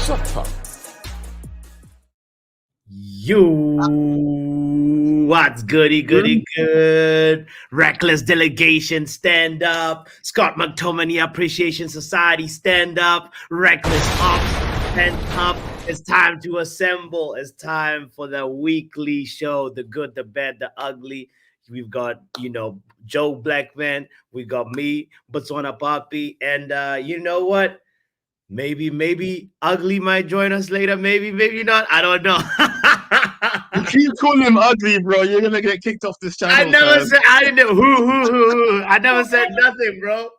Shut up. What's goody good? Reckless Delegation, stand up. Scott McTominay Appreciation Society, stand up. Reckless Ops, stand up. It's time to assemble. It's time for the weekly show, the good, the bad, the ugly. We've got, Joe Blackman. We got me, Botswana Papi. And you know what? Maybe Ugly might join us later. Maybe not. I don't know. You keep calling him ugly, bro. You're gonna get kicked off this channel. I never said. I didn't know who. I never said nothing, bro.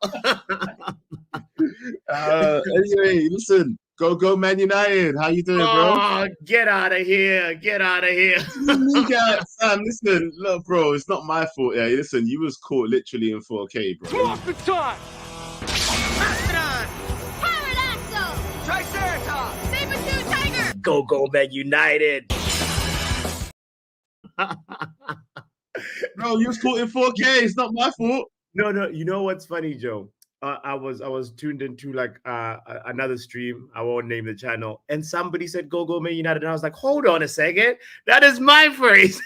Anyway, listen. Go Man United. How you doing, bro? Oh, get out of here. Get out of here. Sam, listen, look, bro, it's not my fault. Yeah, listen, you was caught literally in 4K, bro. Drop the time. Go Man United. Bro, you was caught in 4K. It's not my fault. No. You know what's funny, Joe? I was tuned into like another stream. I won't name the channel, and somebody said "Go Man United," and I was like, "Hold on a second, that is my phrase."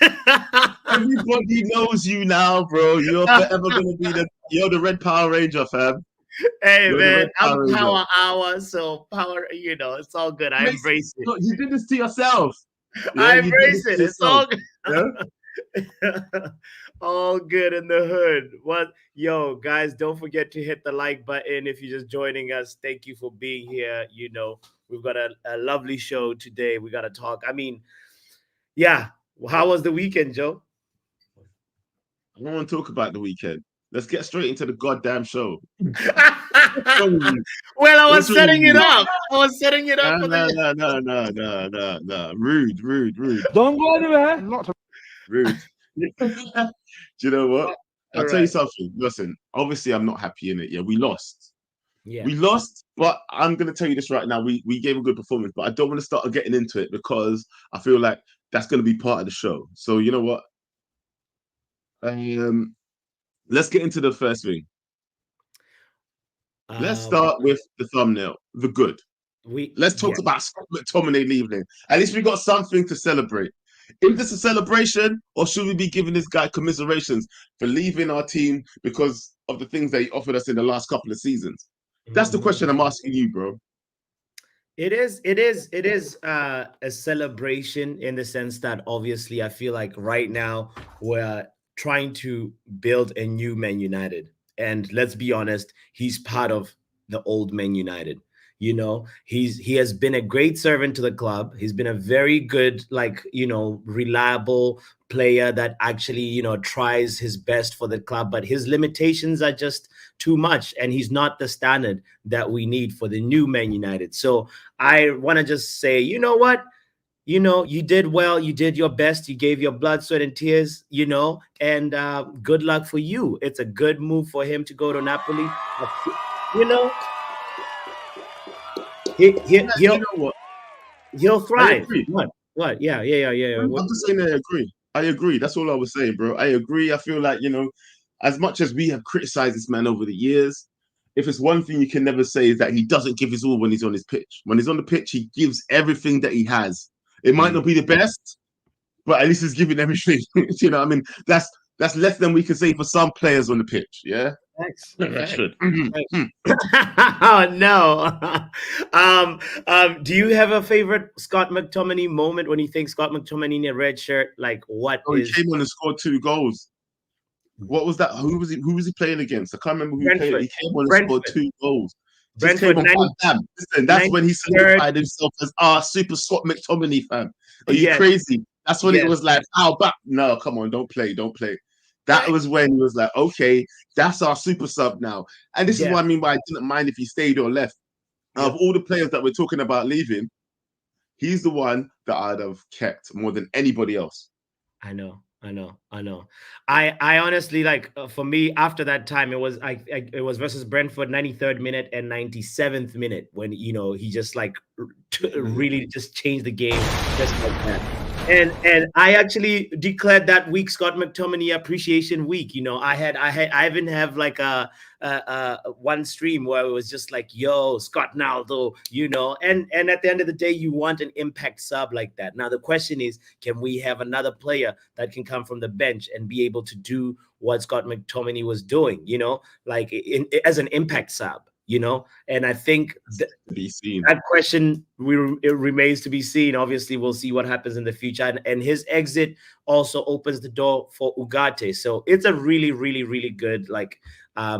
Everybody knows you now, bro. You're forever gonna be you're the Red Power Ranger, fam. Hey, man, I'm Power Hour, so power, it's all good. I embrace it. You did this to yourself. Yeah, I embrace it. It's all good. Yeah? All good in the hood. Yo, guys, don't forget to hit the like button if you're just joining us. Thank you for being here. We've got a lovely show today. We got to talk. I mean, yeah. How was the weekend, Joe? I don't want to talk about the weekend. Let's get straight into the goddamn show. Well, I was setting it up. No. Rude. Don't go anywhere. Rude. Do you know what? I'll tell you something. Listen, obviously I'm not happy in it. Yeah, we lost. Yeah. We lost, but I'm going to tell you this right now. We gave a good performance, but I don't want to start getting into it because I feel like that's going to be part of the show. So you know what? Let's get into the first thing. Let's start with the thumbnail, the good. Let's talk about Scott McTominay leaving. At least we got something to celebrate. Is this a celebration, or should we be giving this guy commiserations for leaving our team because of the things that he offered us in the last couple of seasons? That's the question I'm asking you, bro. It is a celebration in the sense that obviously I feel like right now we're trying to build a new Man United. And let's be honest, he's part of the old Man United. He has been a great servant to the club. He's been a very good, reliable player that actually, tries his best for the club, but his limitations are just too much. And he's not the standard that we need for the new Man United. So I want to just say, you know what? You did well. You did your best. You gave your blood, sweat, and tears, and good luck for you. It's a good move for him to go to Napoli. He'll thrive. What? Yeah. I'm just saying I agree. That's all I was saying, bro. I agree. I feel like, as much as we have criticized this man over the years, if it's one thing you can never say is that he doesn't give his all when he's on his pitch. When he's on the pitch, he gives everything that he has. It might not be the best, but at least he's giving everything. You know what I mean? That's less than we can say for some players on the pitch, yeah? Thanks. Oh, no. Do you have a favorite Scott McTominay moment when you think Scott McTominay in a red shirt? Like, he came on and scored 2 goals. What was that? Who was he playing against? I can't remember who he played. He came on and scored 2 goals. Brentford, that's when he solidified himself as our super Scott McTominay fan. Are you crazy? That's when it was like, no, come on, don't play. That was when he was like, okay, that's our super sub now. And this is what I mean by I didn't mind if he stayed or left. Of all the players that we're talking about leaving, he's the one that I'd have kept more than anybody else. I know. I honestly, for me, after that time, it was versus Brentford, 93rd minute and 97th minute when he just really just changed the game just like that. And I actually declared that week Scott McTominay Appreciation Week. I even have like a one stream where it was just like, yo, Scott Naldo, and at the end of the day, you want an impact sub like that. Now the question is, can we have another player that can come from the bench and be able to do what Scott McTominay was doing, like as an impact sub? And I think that question it remains to be seen. Obviously, we'll see what happens in the future, and his exit also opens the door for Ugarte. So it's a really, really, really good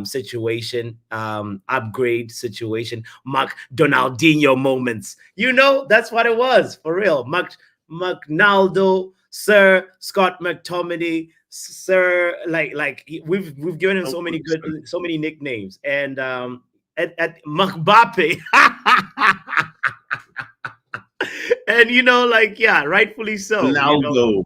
situation, upgrade situation. Donaldinho moments. That's what it was for real. McNaldo, Sir Scott McTominay, Sir, we've given him so many nicknames, and at Mbappe. And rightfully so. Ronaldo,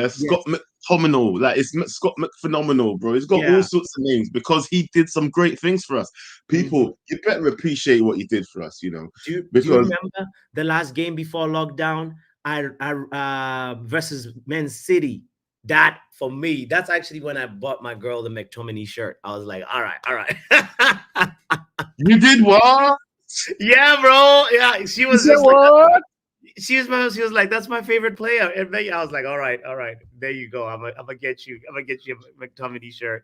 Scott McTominay, it's Scott McPhenomenal, bro. He's got all sorts of names because he did some great things for us. People, you better appreciate what he did for us, Do you remember the last game before lockdown? I versus Man City. That for me, that's actually when I bought my girl the McTominay shirt. I was like, all right. You did what? Yeah, bro. Yeah, she was just like, she was like, that's my favorite player. And I was like, all right, there you go. I'm gonna get you a McTominay shirt.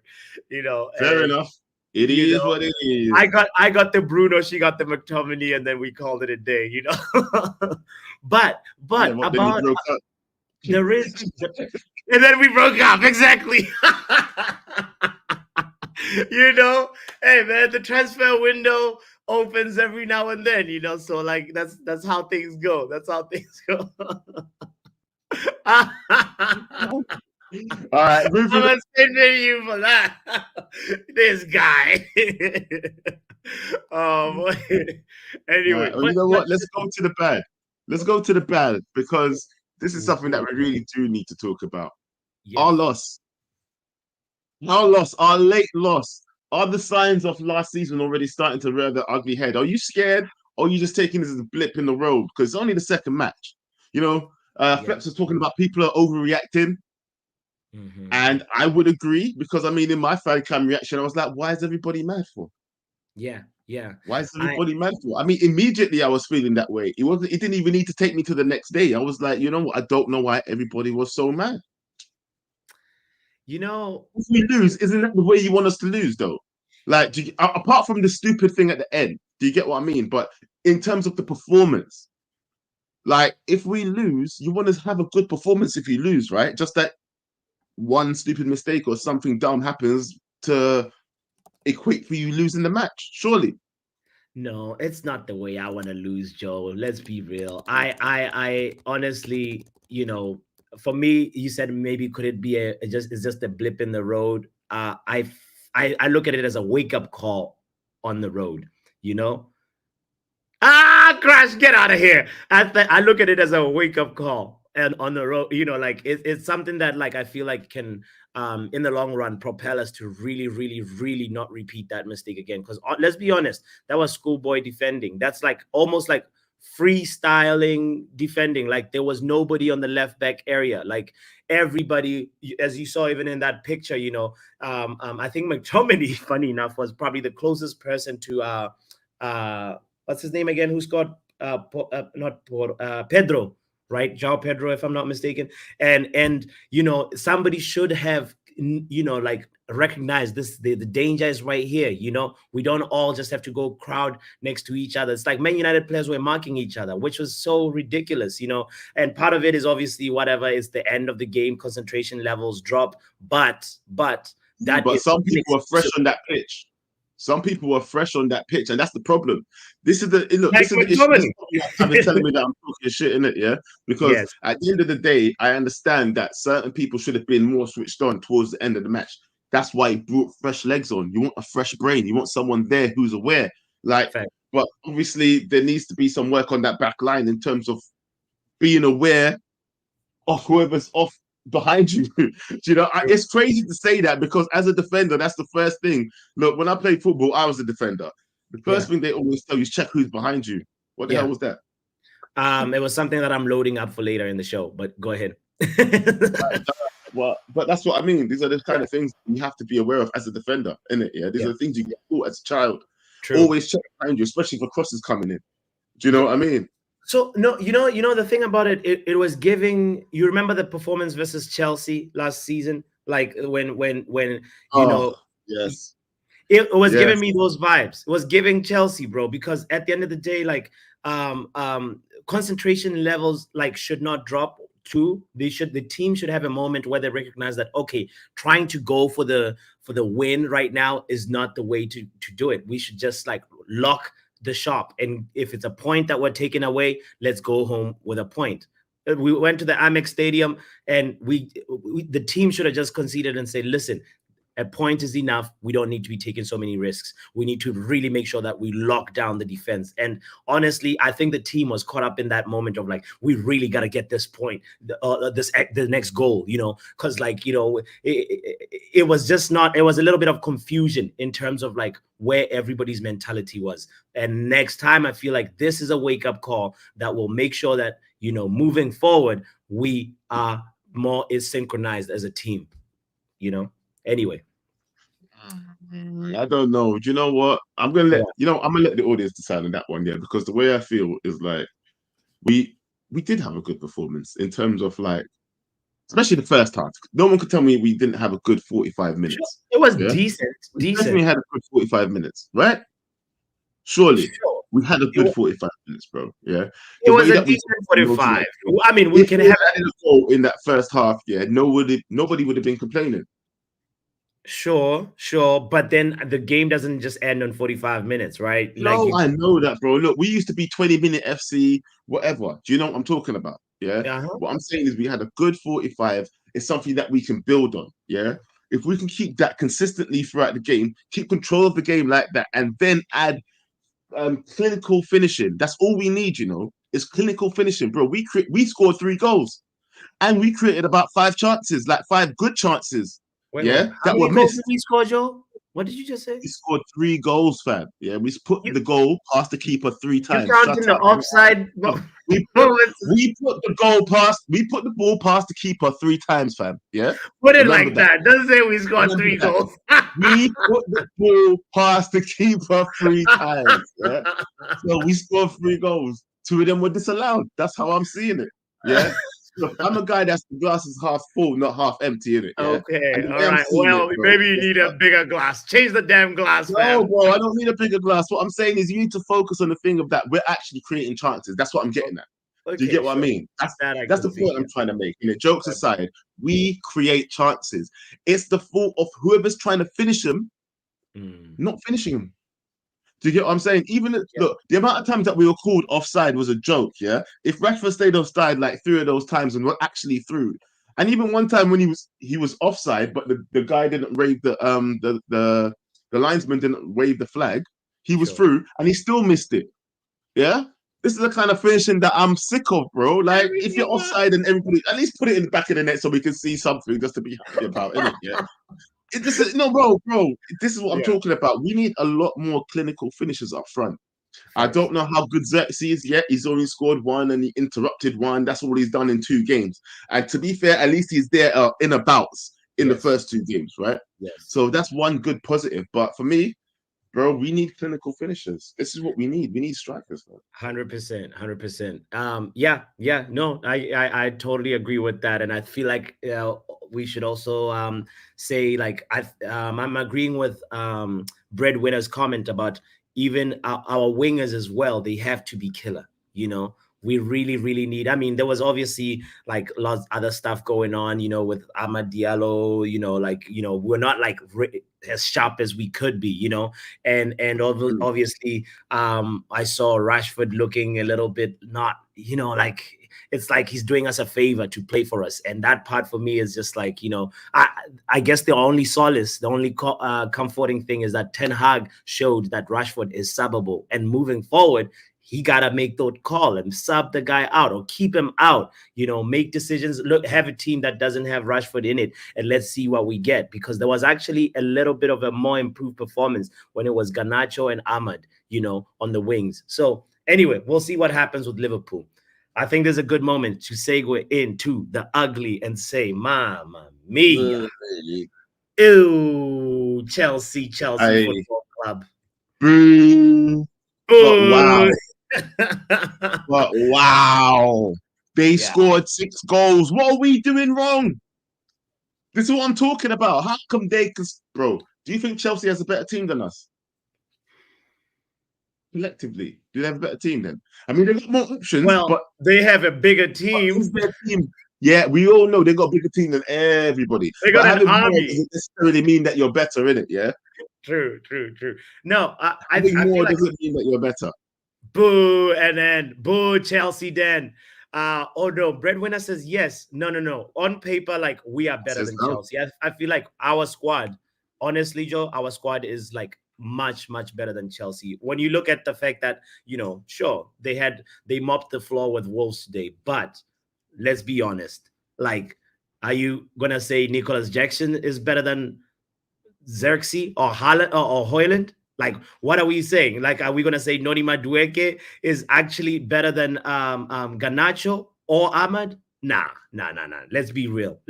Fair enough. It is what it is. I got the Bruno, she got the McTominay, and then we called it a day. But about there is. And then we broke up. Exactly. Hey man, the transfer window opens every now and then, so that's how things go. That's how things go. All right, I'm gonna send you for that. This guy. Oh boy. Anyway, right, you know what? Let's go to the bad. Let's go to the bad, because this is something that we really do need to talk about. Yes. Our late loss. Are the signs of last season already starting to rear their ugly head? Are you scared, or are you just taking this as a blip in the road? Because it's only the second match. Flex was talking about people are overreacting. And I would agree, because in my fan cam reaction, I was like, why is everybody mad for? Yeah. Why is everybody mad for? Immediately I was feeling that way. It didn't even need to take me to the next day. I was like, you know what? I don't know why everybody was so mad. If we lose, isn't that the way you want us to lose, though? Apart from the stupid thing at the end, do you get what I mean? But in terms of the performance, if we lose, you want to have a good performance if you lose, right? Just that one stupid mistake or something dumb happens to equate for you losing the match, surely. No, it's not the way I want to lose, Joe. Let's be real. I honestly, for me, you said maybe could it be it's just a blip in the road. I look at it as a wake-up call on the road, Crash, get out of here. I look at it as a wake-up call and on the road, it's something that I feel like can in the long run propel us to really, really, really not repeat that mistake again. Because let's be honest, that was schoolboy defending. That's almost like freestyling defending. There was nobody on the left back area. Everybody, as you saw even in that picture, I think McTominay, funny enough, was probably the closest person to what's his name again, who scored Pedro, right? João Pedro, if I'm not mistaken. And somebody should have recognize this, the danger is right here. We don't all just have to go crowd next to each other. It's like Man United players were marking each other, which was so ridiculous, and part of it is obviously whatever is the end of the game, concentration levels drop, but some people are fresh on that pitch. Some people were fresh on that pitch, and that's the problem. This is the issue. I've been telling me that I'm talking shit in it, yeah. Because at the end of the day, I understand that certain people should have been more switched on towards the end of the match. That's why he brought fresh legs on. You want a fresh brain. You want someone there who's aware. But obviously there needs to be some work on that back line in terms of being aware of whoever's off behind you. It's crazy to say that, because as a defender, that's the first thing. Look, when I played football, I was a defender. The first thing they always tell you is check who's behind you. What the hell was that? It was something that I'm loading up for later in the show, but go ahead. Well, but that's what I mean. These are the kind of things you have to be aware of as a defender, innit? Yeah, these are the things you get taught as a child. True. Always check behind you, especially for crosses coming in. Do you know what I mean? So no, you know the thing about it was giving. You remember the performance versus Chelsea last season, like when you know. Yes. It was giving me those vibes. It was giving Chelsea, bro, because at the end of the day, like concentration levels like should not drop too. The team should have a moment where they recognize that, okay, trying to go for the win right now is not the way to do it. We should just like lock the shop, and if it's a point that we're taking away, let's go home with a point. We went to the Amex Stadium, and the team should have just conceded and said, listen, a point is enough. We don't need to be taking so many risks. We need to really make sure that we lock down the defense. And honestly, I think the team was caught up in that moment of like, we really got to get this point, the next goal, you know, because like, you know, it was just not, it was a little bit of confusion in terms of like where everybody's mentality was. And next time, I feel like this is a wake-up call that will make sure that, you know, moving forward, we are more synchronized as a team, you know. Anyway, I don't know. Do you know what? I'm gonna let the audience decide on that one, yeah, because the way I feel is like we did have a good performance in terms of like, especially the first half. No one could tell me we didn't have a good 45 minutes. Sure. It was decent. We definitely had a good 45 minutes, right? Surely. We had a good 45 minutes, bro. Yeah. It was a decent 45. I mean, we can have a goal in that first half, yeah. Nobody would have been complaining. Sure. But then the game doesn't just end on 45 minutes, right? No, I know that, bro. Look, we used to be 20-minute FC, whatever. Do you know what I'm talking about? Yeah. What I'm saying is we had a good 45. It's something that we can build on. Yeah. If we can keep that consistently throughout the game, keep control of the game like that, and then add clinical finishing. That's all we need, you know, is clinical finishing, bro. We scored 3 goals, and we created about 5 chances, like 5 good chances. Wait, that were missed. Did we score, Joe? What did you just say? We scored 3 goals, fam. Yeah, we put the goal past the keeper 3 times. You counting the offside? We put the goal past. We put the ball past the keeper 3 times, fam. Yeah. Put it like that. Doesn't say we scored 3 goals. We put the ball past the keeper 3 times. Yeah. So we scored 3 goals. 2 of them were disallowed. That's how I'm seeing it. Yeah. Look, I'm a guy that's the glass is half full, not half empty, in it. Yeah? Okay, all right. Well, maybe you need a bigger glass. Change the damn glass, man. No, bro, I don't need a bigger glass. What I'm saying is you need to focus on the thing of that we're actually creating chances. That's what I'm getting at. Okay, do you get what I mean? That's the point I'm trying to make. You know, jokes aside, we create chances. It's the fault of whoever's trying to finish them, not finishing them. Do you get what I'm saying? Even look, the amount of times that we were called offside was a joke. Yeah, if Rashford stayed offside like 3 of those times and were actually through, and even one time when he was offside, but the guy didn't wave the linesman didn't wave the flag, he was through and he still missed it. Yeah, this is the kind of finishing that I'm sick of, bro. Like if you're offside and everybody, at least put it in the back of the net so we can see something just to be happy about, innit? Yeah. Bro. This is what I'm talking about. We need a lot more clinical finishers up front. I don't know how good Xerxes is yet. He's only scored 1 and he interrupted 1. That's all he's done in 2 games. And to be fair, at least he's there in a bouts in the first 2 games, right? Yes. So that's one good positive. But for me, bro, we need clinical finishers. This is what we need. We need strikers, bro. 100%. No, I totally agree with that, and I feel like we should also say like I'm agreeing with Breadwinner's comment about even our wingers as well. They have to be killer, you know. We really need. I mean, there was obviously like lots of other stuff going on, you know, with Amad Diallo, you know, like, you know, we're not like as sharp as we could be, you know, and obviously I saw Rashford looking a little bit not, you know, like it's like he's doing us a favor to play for us, and that part for me is just like, you know, I guess the only solace, the only comforting thing is that Ten Hag showed that Rashford is subbable, and moving forward, he got to make that call and sub the guy out or keep him out, you know, make decisions, have a team that doesn't have Rashford in it, and let's see what we get. Because there was actually a little bit of a more improved performance when it was Garnacho and Ahmad, you know, on the wings. So Anyway, we'll see what happens with Liverpool. I think there's a good moment to segue into the ugly and say, Mamma mia. Ew, Chelsea Football Club. Boo. But wow. But wow. They scored 6 goals. What are we doing wrong? This is what I'm talking about. How come they can... Bro, do you think Chelsea has a better team than us? Collectively, do they have a better team then? I mean, they've got more options, but they have a bigger team. Yeah, we all know they got a bigger team than everybody. They got an army. Doesn't necessarily mean that you're better in it, yeah? True. No, I think more like, doesn't mean that you're better. Boo, and then boo, Chelsea then. Oh no, Breadwinner says yes. No. On paper, like, we are better than Chelsea. I feel like our squad, honestly, Joe, our squad is like much better than Chelsea. When you look at the fact that, you know, sure, they mopped the floor with Wolves today, but let's be honest. Like, are you gonna say Nicholas Jackson is better than Xerxes or Haaland or Højlund? Like, what are we saying? Like, are we gonna say Noni Madueke is actually better than Garnacho or Ahmad? Nah. Let's be real.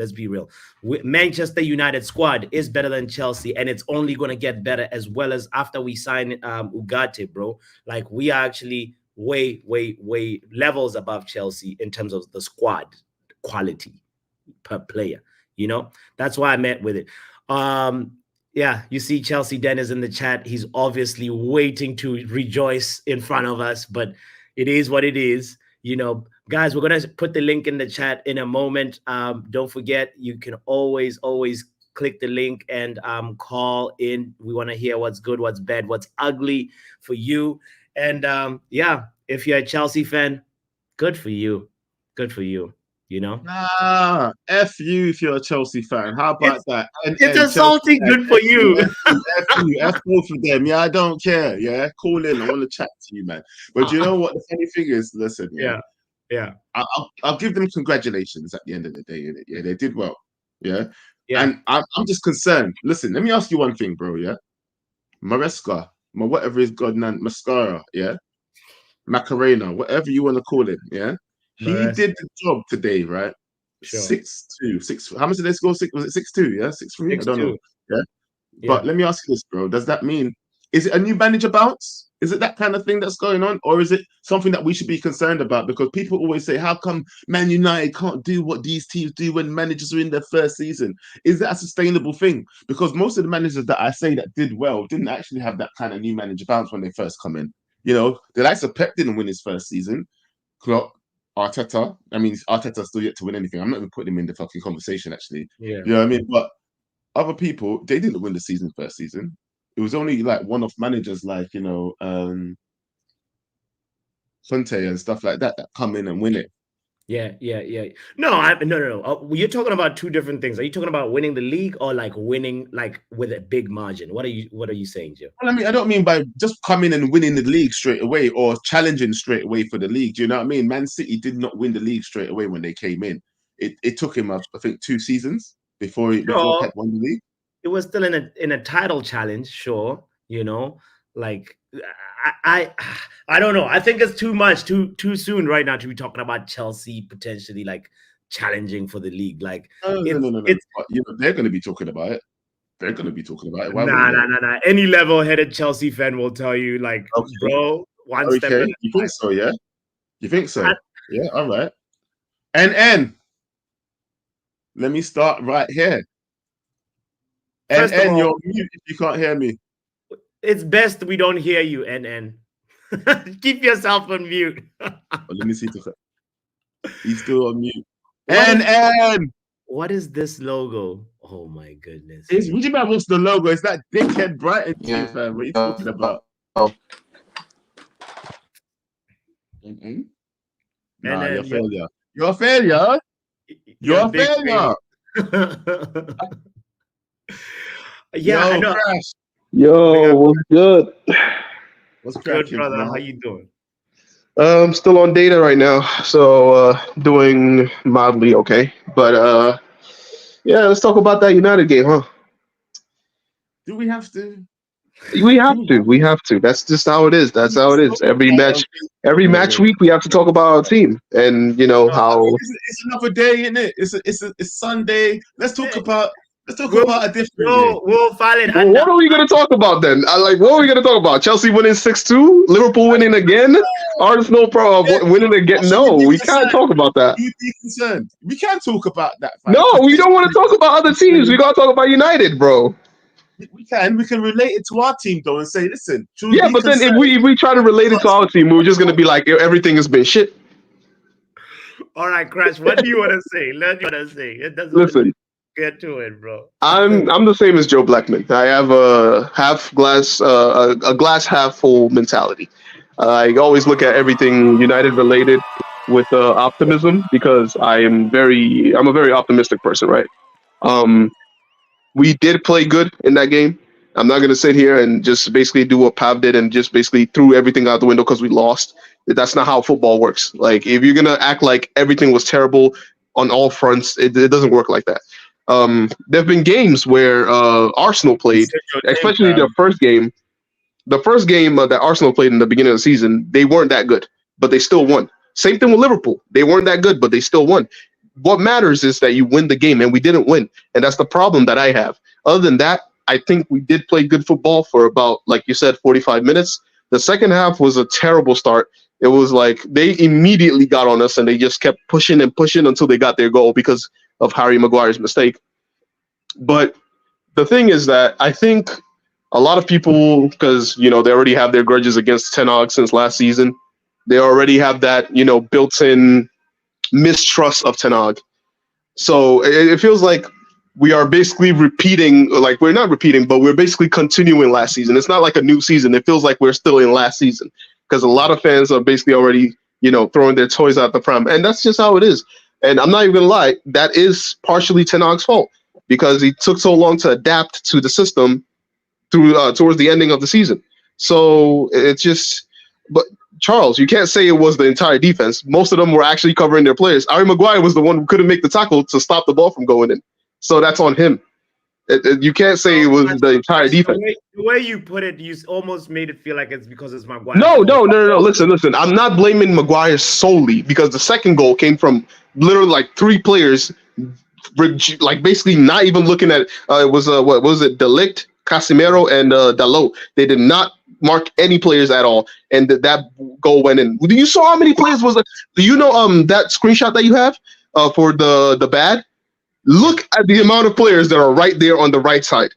Manchester United squad is better than Chelsea, and it's only gonna get better as well as after we sign Ugarte, bro. Like, we are actually way levels above Chelsea in terms of the squad quality per player. You know, that's why I met with it. Yeah, you see Chelsea Dennis in the chat. He's obviously waiting to rejoice in front of us, but it is what it is. You know, guys, we're going to put the link in the chat in a moment. Don't forget, you can always click the link and call in. We want to hear what's good, what's bad, what's ugly for you. And yeah, if you're a Chelsea fan, good for you. You know? Nah, F you if you're a Chelsea fan. How about that? It's insulting. Good for you. F both of them. Yeah, I don't care. Yeah, call in. I want to chat to you, man. But you know what? The funny thing is, listen. Yeah. I'll give them congratulations at the end of the day. Yeah, they did well. Yeah. And I'm just concerned. Listen, let me ask you one thing, bro. Yeah. Maresca, whatever is God name, Mascara. Yeah. Macarena, whatever you want to call it. Yeah. He did the job today, right? Sure. 6-2. How much did they score? Was it 6-2? Yeah, 6-3. I don't know. Yeah. But let me ask you this, bro. Does that mean, is it a new manager bounce? Is it that kind of thing that's going on, or is it something that we should be concerned about? Because people always say, "How come Man United can't do what these teams do when managers are in their first season?" Is that a sustainable thing? Because most of the managers that I say that did well didn't actually have that kind of new manager bounce when they first come in. You know, the likes of Pep didn't win his first season. Klopp, Arteta. I mean, Arteta's still yet to win anything. I'm not even putting him in the fucking conversation, actually. Yeah. You know what I mean? But other people, they didn't win the season first season. It was only like one-off managers like, you know, Conte and stuff like that come in and win it. Yeah. No. You're talking about two different things. Are you talking about winning the league or like winning like with a big margin? What are you saying, Joe? Well, I mean, I don't mean by just coming and winning the league straight away or challenging straight away for the league. Do you know what I mean? Man City did not win the league straight away when they came in. It took him, I think, 2 seasons before Pep won the league. It was still in a title challenge, sure. You know, like I don't know. I think it's too much, too soon right now to be talking about Chelsea potentially like challenging for the league. Like, no. You know, they're going to be talking about it. They're going to be talking about it. Nah. Any level-headed Chelsea fan will tell you, like, bro, one step. Okay, you think so? Yeah, you think so? Yeah, all right. And let me start right here. And you're mute if you can't hear me. It's best we don't hear you, NN. Keep yourself on mute. Let me see. He's still on mute. NN. What is this logo? Oh my goodness. What do you mean what's the logo? It's that dickhead Brighton team, fam. What are you talking about? Oh. Nah, you're a failure. You're a failure. You're a failure. Yeah, yo, I know. Crash. Yo, what's good? What's good, brother? How you doing? Still on data right now, so doing mildly okay. But yeah, let's talk about that United game, huh? Do we have to? We have to. That's just how it is. That's how it is. Every match Every match week, we have to talk about our team, and you know how it's another day, isn't it? It's Sunday. Let's talk about a different. We'll file it. Well, what are we going to talk about then? What are we going to talk about? Chelsea winning 6-2, Liverpool winning again, Arsenal winning again. No, we can't talk about that. You'd be concerned. We can't talk about that. No, we don't want to talk about other teams. We got to talk about United, bro. We can relate it to our team though and say, listen. Yeah, but then if we try to relate it to our team, we're just gonna be like everything has been shit. All right, Crash. What do you want to say? It doesn't. Listen, get to it, bro. I'm the same as Joe Blackman. I have a glass half full mentality. I always look at everything United related with optimism because I'm a very optimistic person, right? We did play good in that game. I'm not going to sit here and just basically do what Pav did and just basically threw everything out the window because we lost. That's not how football works. Like, if you're going to act like everything was terrible on all fronts, it doesn't work like that. There have been games where Arsenal played, especially the first game. The first game that Arsenal played in the beginning of the season, they weren't that good, but they still won. Same thing with Liverpool. They weren't that good, but they still won. What matters is that you win the game, and we didn't win. And that's the problem that I have. Other than that, I think we did play good football for about, like you said, 45 minutes. The second half was a terrible start. It was like they immediately got on us, and they just kept pushing and pushing until they got their goal because of Harry Maguire's mistake. But the thing is that I think a lot of people, because, you know, they already have their grudges against Ten Hag since last season. They already have that, you know, built-in mistrust of Ten Hag. So it feels like we are basically repeating, like we're not repeating, but we're basically continuing last season. It's not like a new season. It feels like we're still in last season because a lot of fans are basically already, you know, throwing their toys out the pram. And that's just how it is. And I'm not even going to lie, that is partially Ten Hag's fault because he took so long to adapt to the system towards the ending of the season. So it's just, but Charles, you can't say it was the entire defense. Most of them were actually covering their players. Harry Maguire was the one who couldn't make the tackle to stop the ball from going in. So that's on him. You can't say it was the entire defense. The way you put it, you almost made it feel like it's because it's Maguire. No. Listen. I'm not blaming Maguire solely because the second goal came from literally like three players, like basically not even looking at it was what was it? De Ligt, Casemiro, and Dalot. They did not mark any players at all, and that goal went in. You saw how many players was it? Do you know that screenshot that you have for the bad? Look at the amount of players that are right there on the right side.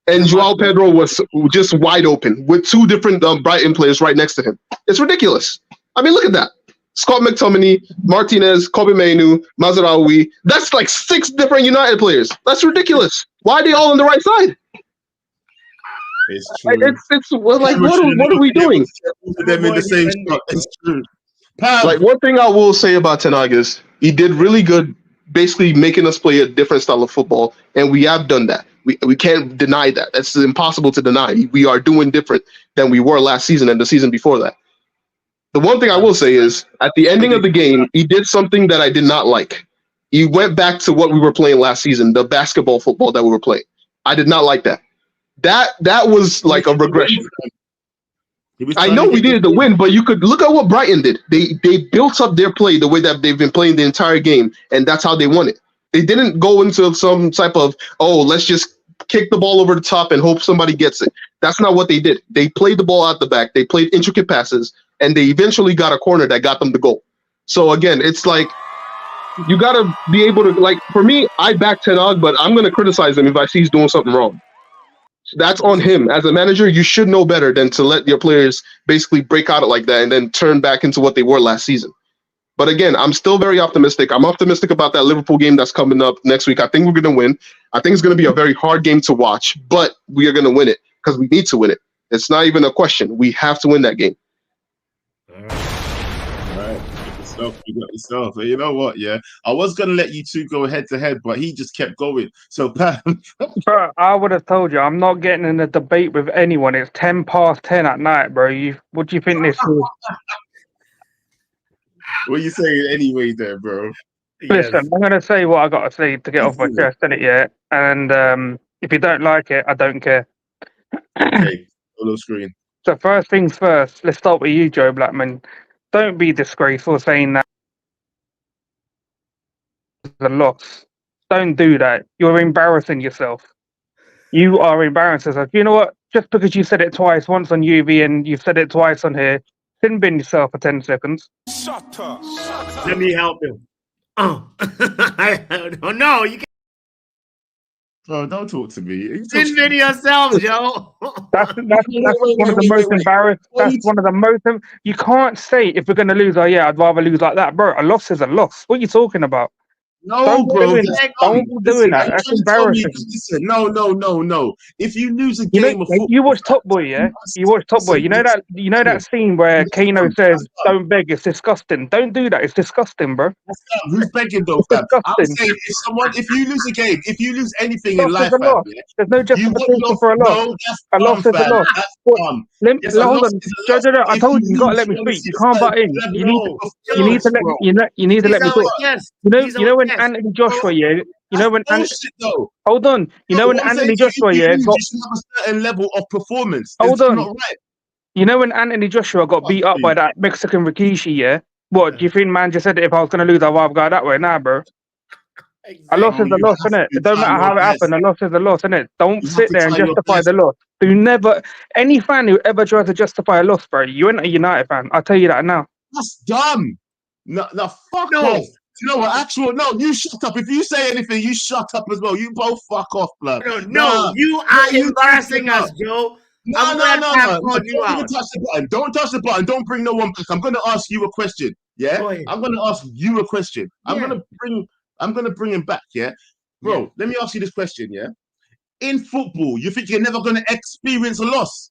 And Joao Pedro was just wide open with two different Brighton players right next to him. It's ridiculous. I mean, look at that. Scott McTominay, Martinez, Kobe Mainu, Mazraoui. That's like 6 different United players. That's ridiculous. Why are they all on the right side? It's true. It's like, what are we doing? Them in the same spot. It's true. Like, one thing I will say about Ten Hag is he did really good basically making us play a different style of football, and we have done that. We can't deny that. That's impossible to deny. We are doing different than we were last season and the season before that. The one thing I will say is, at the ending of the game, he did something that I did not like. He went back to what we were playing last season, the basketball football that we were playing. I did not like that. That was like a regression. I know we needed to win, but you could look at what Brighton did. They built up their play the way that they've been playing the entire game, and that's how they won it. They didn't go into some type of, let's just kick the ball over the top and hope somebody gets it. That's not what they did. They played the ball out the back. They played intricate passes, and they eventually got a corner that got them the goal. So again, it's like you got to be able to, like, for me, I back Ten Hag, but I'm going to criticize him if I see he's doing something wrong. That's on him. As a manager, you should know better than to let your players basically break out like that and then turn back into what they were last season. But again, I'm still very optimistic. I'm optimistic about that Liverpool game that's coming up next week. I think we're going to win. I think it's going to be a very hard game to watch, but we are going to win it because we need to win it. It's not even a question. We have to win that game. All right. You got yourself. You know what? Yeah, I was gonna let you two go head to head, but he just kept going. So, Pam, Bro, I would have told you I'm not getting in a debate with anyone. It's 10:10 at night, bro. What do you think this is? What are you saying anyway, there, bro? Listen, I'm gonna say what I gotta say to get off my chest, innit? Yeah, and if you don't like it, I don't care. Okay, solo screen. So first things first, let's start with you, Joe Blackman. Don't be disgraceful saying that the loss. Don't do that. You're embarrassing yourself. You are embarrassing yourself. You know what? Just because you said it twice, once on UV and you've said it twice on here, sin bin yourself for 10 seconds. Shut up. Let me help him. Oh, no, you can't. Bro, don't talk to me. Sin bin yourself, Joe. That's one of the most embarrassing. That's one of the most. You can't say if we're going to lose, oh yeah, I'd rather lose like that, bro. A loss is a loss. What are you talking about? No, bro. Don't be doing that. That's embarrassing. Listen, no. If you lose a game of football, you watch Top Boy, yeah? You watch Top Boy. You know that scene where Kano says, "Don't beg." It's disgusting. Don't do that. It's disgusting, bro. Who's begging though, fam? I'm saying if you lose a game, if you lose anything in life, fam, yeah, there's no justification for a loss. No, a loss is a loss. Hold on, Joe. I told you, you gotta let me speak. You can't butt in. You need to let me talk. You know when Anthony Joshua, yeah. You know when hold on. You know when Anthony Joshua, yeah, got a certain level of performance. Hold on. Not right. You know when Anthony Joshua got beat up by that Mexican Rikishi, yeah? What do you think, man? Just said if I was gonna lose, I'd rather go that way. Nah, bro. Exactly. A loss is a loss, innit? It don't matter how it happened. A loss is a loss, innit? Don't sit there and justify the loss. Do never. Any fan who ever tries to justify a loss, bro, you ain't a United fan. I'll tell you that now. That's dumb. No, fuck off. You know what? You shut up. If you say anything, you shut up as well. You both fuck off, blood. No, you are embarrassing us, Joe. No. Don't touch the button. Don't bring no one back. I'm going to ask you a question. Yeah? I'm going to ask you a question. I'm going to bring him back, yeah? Bro, let me ask you this question, yeah? In football, you think you're never going to experience a loss?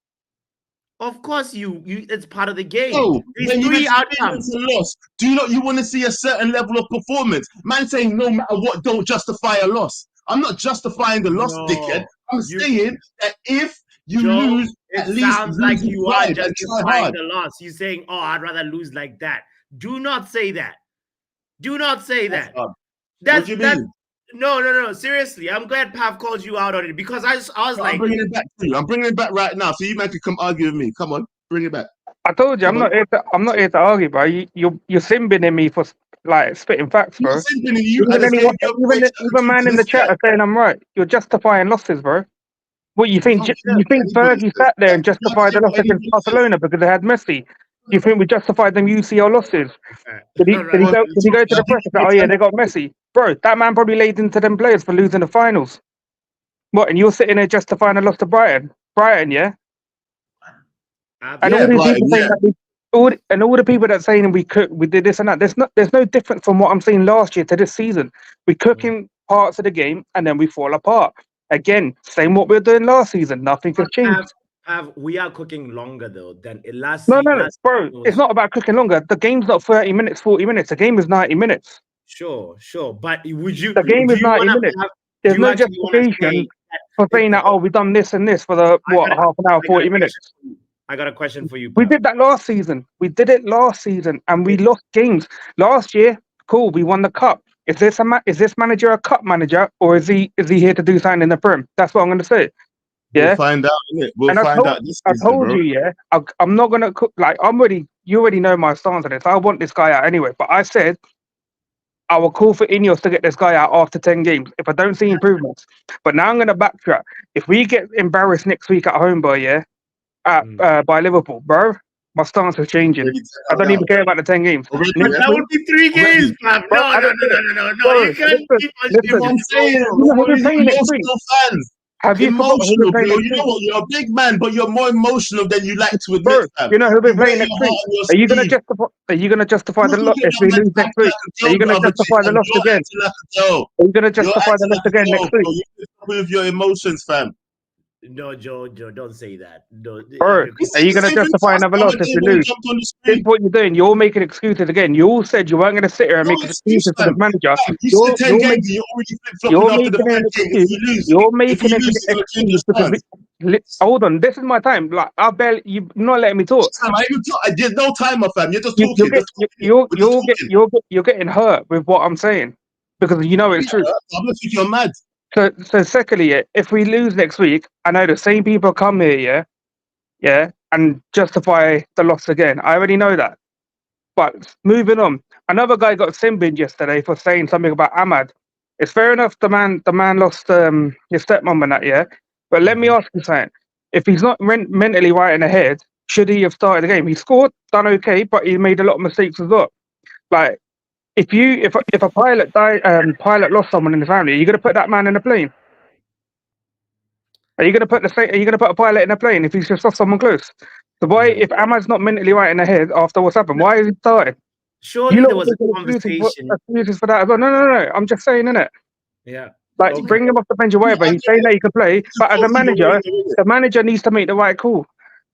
Of course, it's part of the game. No, when you experience a loss, you want to see a certain level of performance? Man saying no matter what, don't justify a loss. I'm not justifying the loss, dickhead. I'm saying that if you lose, at least sounds like you are justifying the loss. You're saying, "Oh, I'd rather lose like that." Do not say that. Do not say that. What do you mean? No. Seriously, I'm glad Pav called you out on it because I was like, I'm bringing it back to you. I'm bringing it back right now, so you man can come argue with me. Come on, bring it back. I told you, I'm not here to argue, bro. You're sin-binning me for like spitting facts, bro. Even man in the chat are saying I'm right. You're justifying losses, bro. What you think? You think Fergie sat there and justified the loss against Barcelona because they had Messi? You think we justified them UCL losses? Did he go to the press and say, "Oh yeah, they got Messi"? Bro, that man probably laid into them players for losing the finals. What? And you're sitting there justifying a loss to Brighton? Brighton, yeah. And all the people that saying we did this and that. There's no difference from what I'm saying last year to this season. We cook in parts of the game and then we fall apart. Again, same what we were doing last season. Nothing has changed. We are cooking longer though than last season. No, bro. It's not about cooking longer. The game's not 30 minutes, 40 minutes. The game is 90 minutes. Sure. But would you? The game is 90 minutes. There's no justification for saying that. Oh, we've done this and this for the half an hour, 40 minutes. I got a question for you. We did that last season. We did it last season, and we lost games last year. Cool, we won the cup. Is this manager a cup manager, or is he here to do something in the Prem? That's what I'm going to say. Yeah, we'll find out. We'll find out. I told you, yeah. I'm not gonna cook. Like you already know my stance on this. I want this guy out anyway. But I said I will call for Ineos to get this guy out after 10 games if I don't see improvements. But now I'm gonna backtrack. If we get embarrassed next week at home, by Liverpool, bro, my stance is changing. I don't even care about the 10 games. That would be 3 games, man. No. You can't keep on saying. Have you emotional, bro? You know what? You're a big man, but you're more emotional than you like to admit. You know who'll be playing next week? Are you gonna justify the loss if we lose next week? Are you gonna justify the loss again? Are you gonna justify the loss again next week? With your emotions, fam. No, Joe, don't say that. No, bro, are you going to justify another loss if you lose? This is what you're doing. You're all making excuses again. You all said you weren't going to sit here and make excuses for the manager. You're making an excuse because hold on, this is my time. Like you're not letting me talk. There's no timer, fam. You're just talking. You're getting hurt with what I'm saying because you know it's true. I'm not thinking you're mad. So secondly, if we lose next week, I know the same people come here, yeah, and justify the loss again. I already know that. But moving on, another guy got sin binned yesterday for saying something about Ahmad. It's fair enough. The man lost his stepmom and that, yeah. But let me ask you something: if he's not mentally right in the head, should he have started the game? He scored, done okay, but he made a lot of mistakes as well. Like if a pilot lost someone in the family, are you gonna put that man in a plane? Are you gonna put a pilot in a plane if he's just lost someone close? So why, if Ahmad's not mentally right in the head after what's happened, why is he starting? Surely there was a conversation. Excuses for that as well. No. I'm just saying, innit? Yeah. Like, bring him off the bench or whatever. He's saying that he can play, but as a manager, the manager needs to make the right call.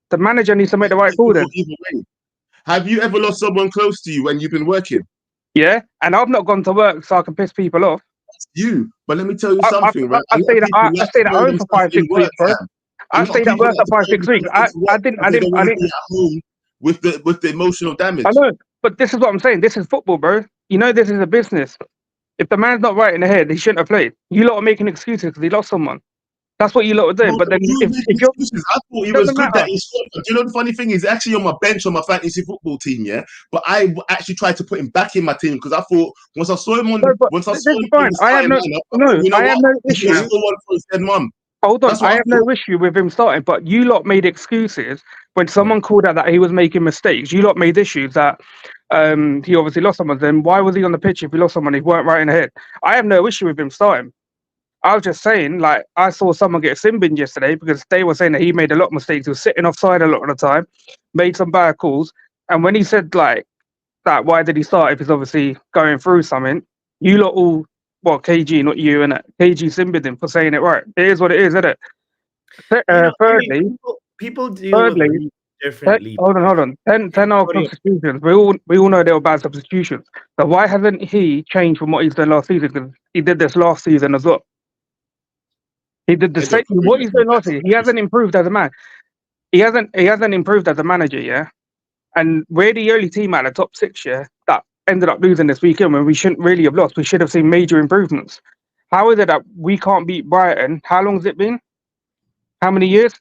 The manager needs to make the right call then. Have you ever lost someone close to you when you've been working? Yeah, and I've not gone to work so I can piss people off. That's you. But let me tell you something, right? I stayed at home for 5-6 weeks, bro. I stayed at work for 5-6 weeks. I didn't be at home with the emotional damage. I know, but this is what I'm saying. This is football, bro. You know this is a business. If the man's not right in the head, he shouldn't have played. You lot are making excuses because he lost someone. That's what you lot are doing. But then if you're, I thought he was good that he scored. Do you know the funny thing is actually on my bench on my fantasy football team, yeah. But I actually tried to put him back in my team because I thought once I saw him on, I have no issue. Hold on, I have no issue with him starting. But you lot made excuses when someone called out that he was making mistakes. You lot made issues that he obviously lost someone. Then why was he on the pitch if he lost someone? He weren't right in the head. I have no issue with him starting. I was just saying, like, I saw someone get sin binned yesterday because they were saying that he made a lot of mistakes. He was sitting offside a lot of the time, made some bad calls. And when he said, like, that, why did he start if he's obviously going through something? You lot all, well, KG, not you, and KG sin binned him for saying it right. It is what it is, isn't it? Thirdly, people deal with differently. Hold on. 10 substitutions. We all know they were bad substitutions. So why hasn't he changed from what he's done last season? Because he did this last season as well. He did the same. What he's doing last season, he hasn't improved as a man. He hasn't improved as a manager, yeah. And we're the only team out of the top 6, yeah, that ended up losing this weekend when we shouldn't really have lost. We should have seen major improvements. How is it that we can't beat Brighton? How long has it been? How many years?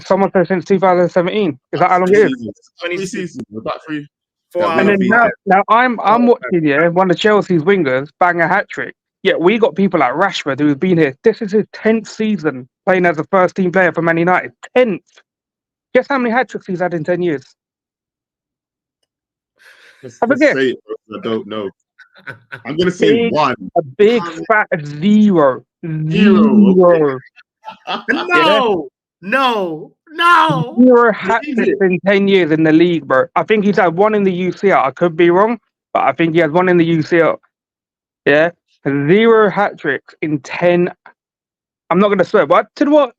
Someone said since 2017. Is that how long it is? 20 seasons. About 3. 4 and then now I'm watching, yeah, one of Chelsea's wingers bang a hat trick. Yet we got people like Rashford who've been here. This is his 10th season playing as a first team player for Man United. 10th. Guess how many hat tricks he's had in 10 years? I don't know. I'm gonna say 1. A big fat 0. No. 0 hat tricks in 10 years in the league, bro. I think he's had 1 in the UCL. I could be wrong, but I think he has 1 in the UCL. Yeah. 0 hat tricks in 10. I'm not going to swear, but to what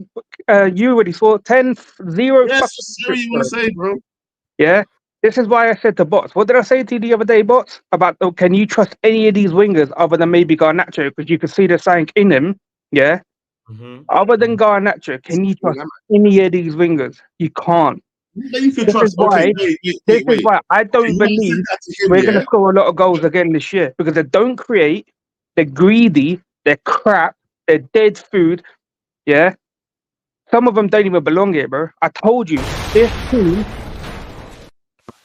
you already saw 10, 0. Yes, you want to say, bro? Yeah, this is why I said to Bots. What did I say to you the other day, Bots? About can you trust any of these wingers other than maybe Garnacho? Because you can see there's something in him. Yeah. Mm-hmm. Other than Garnacho, can you trust any of these wingers? You can't. This is why I don't believe we're going to score a lot of goals again this year because they don't create. They're greedy, they're crap, they're dead food, yeah? Some of them don't even belong here, bro. I told you, this team...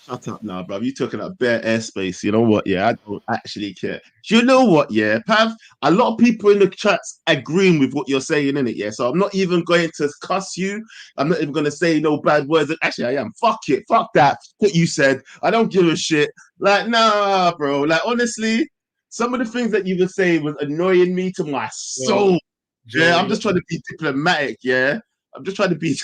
Shut up now, bro. You're talking about bare airspace. You know what, yeah? I don't actually care. Do you know what, yeah? Pav, a lot of people in the chats agreeing with what you're saying, innit, yeah? So I'm not even going to cuss you. I'm not even going to say no bad words. Actually, I am. Fuck it. Fuck that. What you said. I don't give a shit. Like, nah, bro. Like, honestly... Some of the things that you were saying was annoying me to my soul. Yeah, I'm just trying to be diplomatic. Yeah, I'm just trying to be.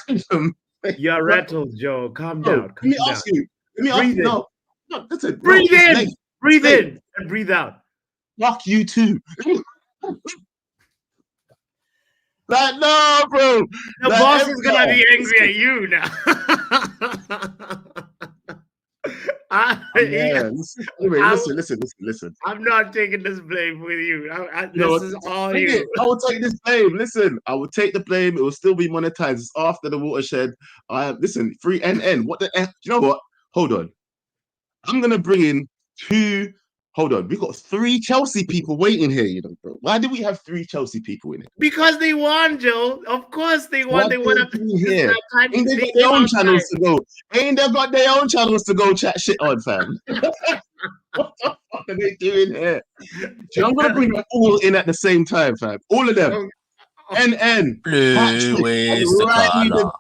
You're rattled, Joe. Calm down. Let me ask you. No, listen. Breathe in, breathe in, and breathe out. Fuck you too. Like, no, bro. The boss is gonna be angry at you now. Listen. I'm not taking this blame with you. This is all you. I will take this blame. Listen, I will take the blame. It will still be monetized. It's after the watershed. Listen, free NN. What the F? You know what? Hold on. I'm gonna bring in 2 hold on. We got 3 Chelsea people waiting here, you know, bro. Why do we have 3 Chelsea people in it? Because they won, Joe. Of course they won. They won up here. Ain't they got their own channels to go? Ain't they got their own channels to go chat shit on, fam? What the fuck are they doing here? I'm gonna bring them all in at the same time, fam. All of them. NN. Blue is the colour.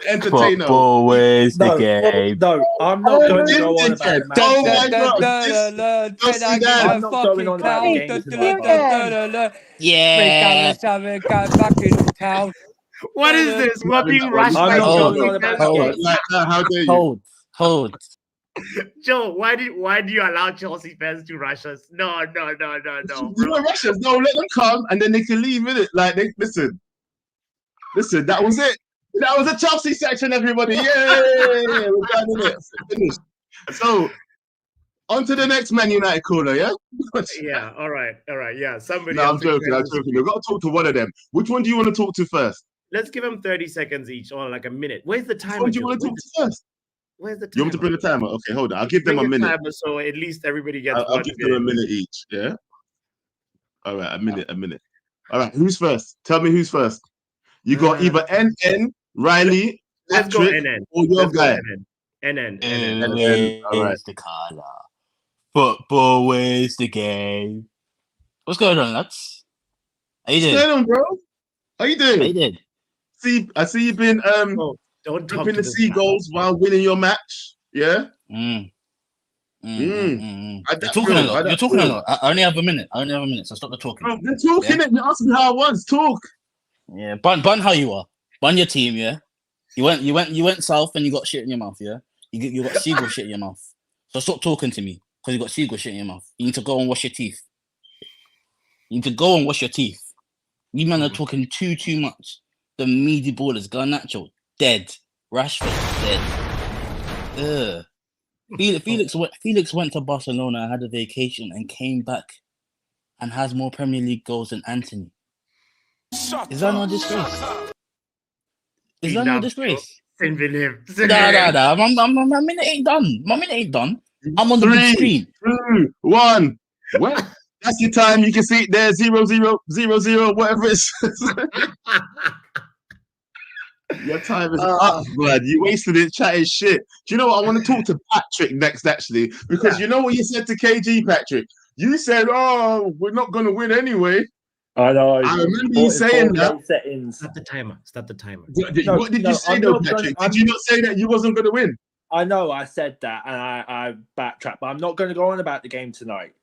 Entertainer. Football is the game. No, I'm not going to go on about the I'm not going on about the Yeah. What is this? We're being rushed I'm by not Joe. going on about the game. How dare you? Hold. Joe, why do you allow Chelsea fans to rush us? No. You know Russians, no, let them come and then they can leave with it. Like they listen, that was it. That was a Chelsea section, everybody. Yay! We're done with it. Finished. So on to the next Man United caller, yeah? Yeah, all right. Yeah. Somebody. No, I'm joking. We've got to talk to one of them. Which one do you want to talk to first? Let's give them 30 seconds each or like a minute. Where's the timer? Which one do you want to talk to first? Where's the timer? You want me to bring the timer? Okay, hold on. I'll give them a minute. Timer so at least everybody gets I'll give them a minute each, yeah? All right, a minute. All right, who's first? Tell me who's first. You got either NN, Riley, let's go NN. Or your guy. NN. All right. The colour. Football is the game. What's going on, lads? How you doing? What's going on, bro? How you doing? How you doing? I see you've been don't talk the seagulls while winning your match. Yeah. You're talking a lot. I only have a minute. So stop the talking. Bro, they're talking it. You asked me how I was. Talk. Yeah, bun how you are. Bun your team, yeah. You went south and you got shit in your mouth, yeah. You got seagull shit in your mouth. So stop talking to me because you got seagull shit in your mouth. You need to go and wash your teeth. You man are talking too much. The meaty ballers, Garnacho, dead. Rashford, dead. Felix went to Barcelona, had a vacation, and came back and has more Premier League goals than Anthony. Is that not a disgrace? Is that not a disgrace? Nah. My minute ain't done. I'm on the big screen. 3, 1. Well, that's your time. You can see it there. 0, 0, 0, 0, whatever it says. Your time is up, blood. You wasted it chatting shit. Do you know what? I want to talk to Patrick next, actually, because you know what you said to KG, Patrick? You said, "Oh, we're not going to win anyway." I know. I remember you saying that. Stop the timer. What did you say, though, Patrick? Did you not say that you wasn't going to win? I know I said that, and I backtracked, but I'm not going to go on about the game tonight.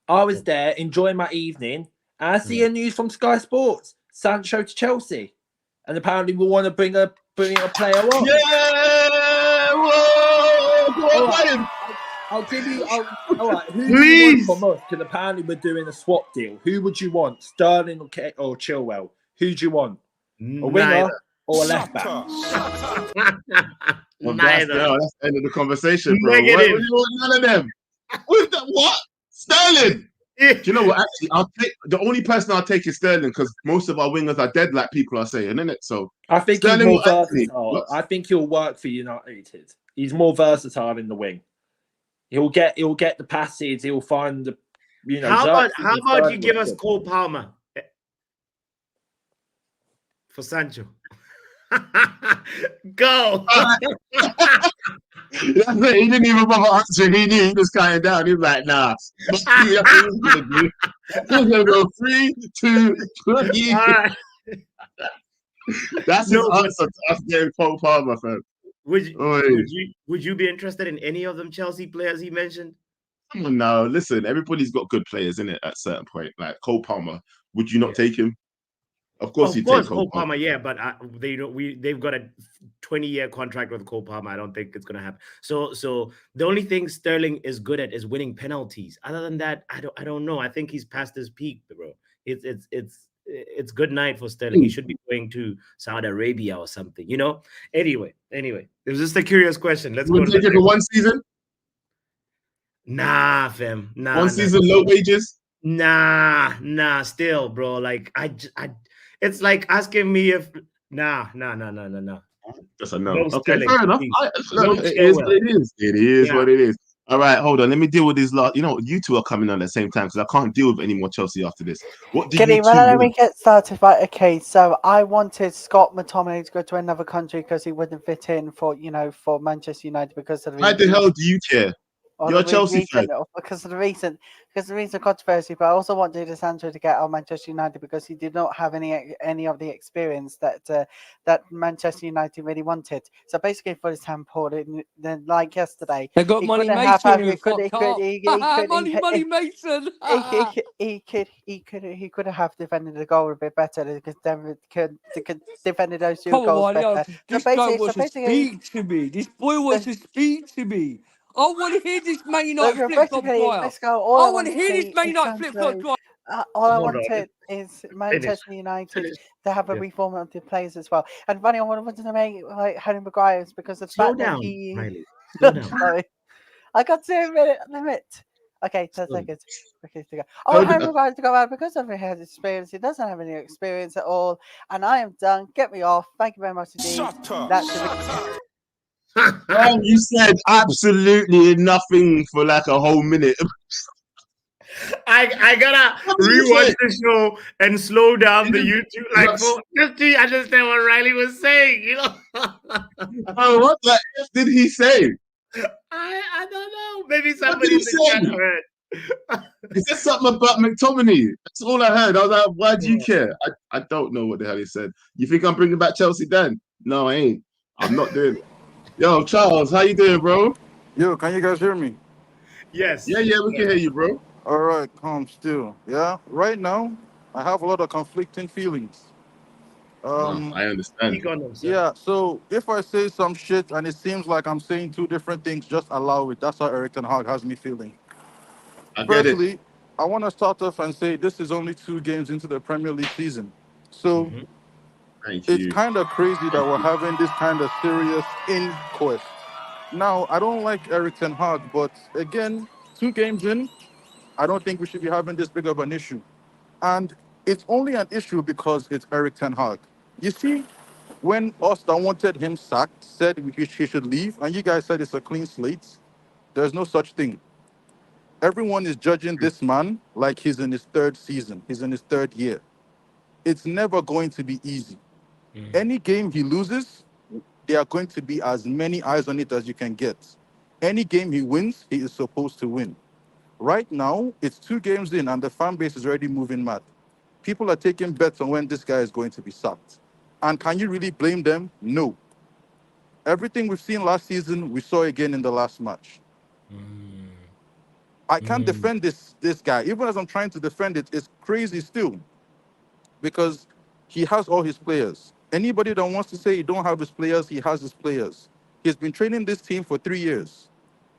I was there enjoying my evening, and I see a news from Sky Sports: Sancho to Chelsea. And apparently we want to bring a player on. Yeah! Whoa! I'll give you. All right. Who do you want from us? Because apparently we're doing a swap deal. Who would you want? Sterling or Chilwell? Who do you want? A winger or a left back? Neither. That's the end of the conversation, bro. Negative. None of them. What? Sterling. Do you know what? Actually, I'll take the only person I'll take is Sterling because most of our wingers are dead, like people are saying, isn't it? So I think Sterling he's more versatile. I think he'll work for United. He's more versatile in the wing. He'll get the passes. He'll find the How about you give us Cole Palmer for Sancho? Go. He didn't even bother answering. He knew he was counting down. He was like, nah. He's gonna go 3, 2, 1. That's his answer to us getting Cole Palmer, fam. Would you be interested in any of them Chelsea players he mentioned? No, listen, everybody's got good players in it at a certain point. Like Cole Palmer, would you not take him? Of course, you take Cole Palmer, yeah, but they've got a 20-year contract with Cole Palmer. I don't think it's gonna happen. So the only thing Sterling is good at is winning penalties. Other than that, I don't know. I think he's past his peak, bro. It's good night for Sterling. He should be going to Saudi Arabia or something, you know. Anyway, it was just a curious question. Let's go. Take it for one season. Nah, fam. Nah. One season, low wages. Nah. Still, bro. Like it's like asking me if nah. Just a no. No Okay, Sterling, fair enough. please. It is what it is. It is what it is. All right, hold on. Let me deal with these last. You know, you two are coming on at the same time because I can't deal with any more Chelsea after this. What do Giddy, you two let me want? get started. Right, okay. So I wanted Scott McTominay to go to another country because he wouldn't fit in for Manchester United because of Why the hell do you care? You're a Chelsea fan. Because of the recent controversy. But I also want Jadon Sancho to get out of Manchester United because he did not have any of the experience that Manchester United really wanted. So basically, for example, then like yesterday, They got he Money couldn't have Mason he who could fucked up. Money Mason. he could have defended the goal a bit better. Could defended those two Come goals on, yo, better. this guy wants to speak to me. This boy wants to speak to me. I want to hear this Man United flip-flop choir. Let's go. All I I want want to to hear see this Man is United flip-flop Sancho. choir. All I Hold on. wanted is Manchester United Finish. to have a Yeah. reform of the players as well. And funny, I wanted to make like Harry Maguire because the Slow fact down, that he. Riley. Slow down. Sorry, I got 2 minute limit. Okay, 10 Slow. seconds. Okay, to go. I Hold want Harry on. Maguire to go out because of his experience. He doesn't have any experience at all, and I am done. Get me off. Thank you very much indeed. You said absolutely nothing for like a whole minute. I gotta rewatch the show and slow down the YouTube, like just to understand what Riley was saying. You know. Oh, what the F did he say? I don't know. Maybe somebody in he the chat say? heard. He said something about McTominay. That's all I heard. I was like, why do you care? I don't know what the hell he said. You think I'm bringing back Chelsea then? No, I ain't. I'm not doing it. Yo, Charles, how you doing, bro? Yo, can you guys hear me? Yes. Yeah, we can hear you, bro. All right, calm still. Yeah, right now, I have a lot of conflicting feelings. I understand. Yeah, so if I say some shit and it seems like I'm saying two different things, just allow it. That's how Eric Ten Hag has me feeling. I get Firstly, I want to start off and say this is only 2 games into the Premier League season. So it's kind of crazy that we're having this kind of serious inquest. Now, I don't like Eric Ten Hag, but again, 2 games in, I don't think we should be having this big of an issue. And it's only an issue because it's Eric Ten Hag. You see, when us that wanted him sacked said he should leave, and you guys said it's a clean slate, there's no such thing. Everyone is judging this man like he's in his 3rd season. He's in his 3rd year. It's never going to be easy. Any game he loses, there are going to be as many eyes on it as you can get. Any game he wins, he is supposed to win. Right now, it's 2 games in and the fan base is already moving mad. People are taking bets on when this guy is going to be sacked. And can you really blame them? No. Everything we've seen last season, we saw again in the last match. I can't defend this guy. Even as I'm trying to defend it, it's crazy still. Because he has all his players. Anybody that wants to say he don't have his players, he has his players. He's been training this team for 3 years.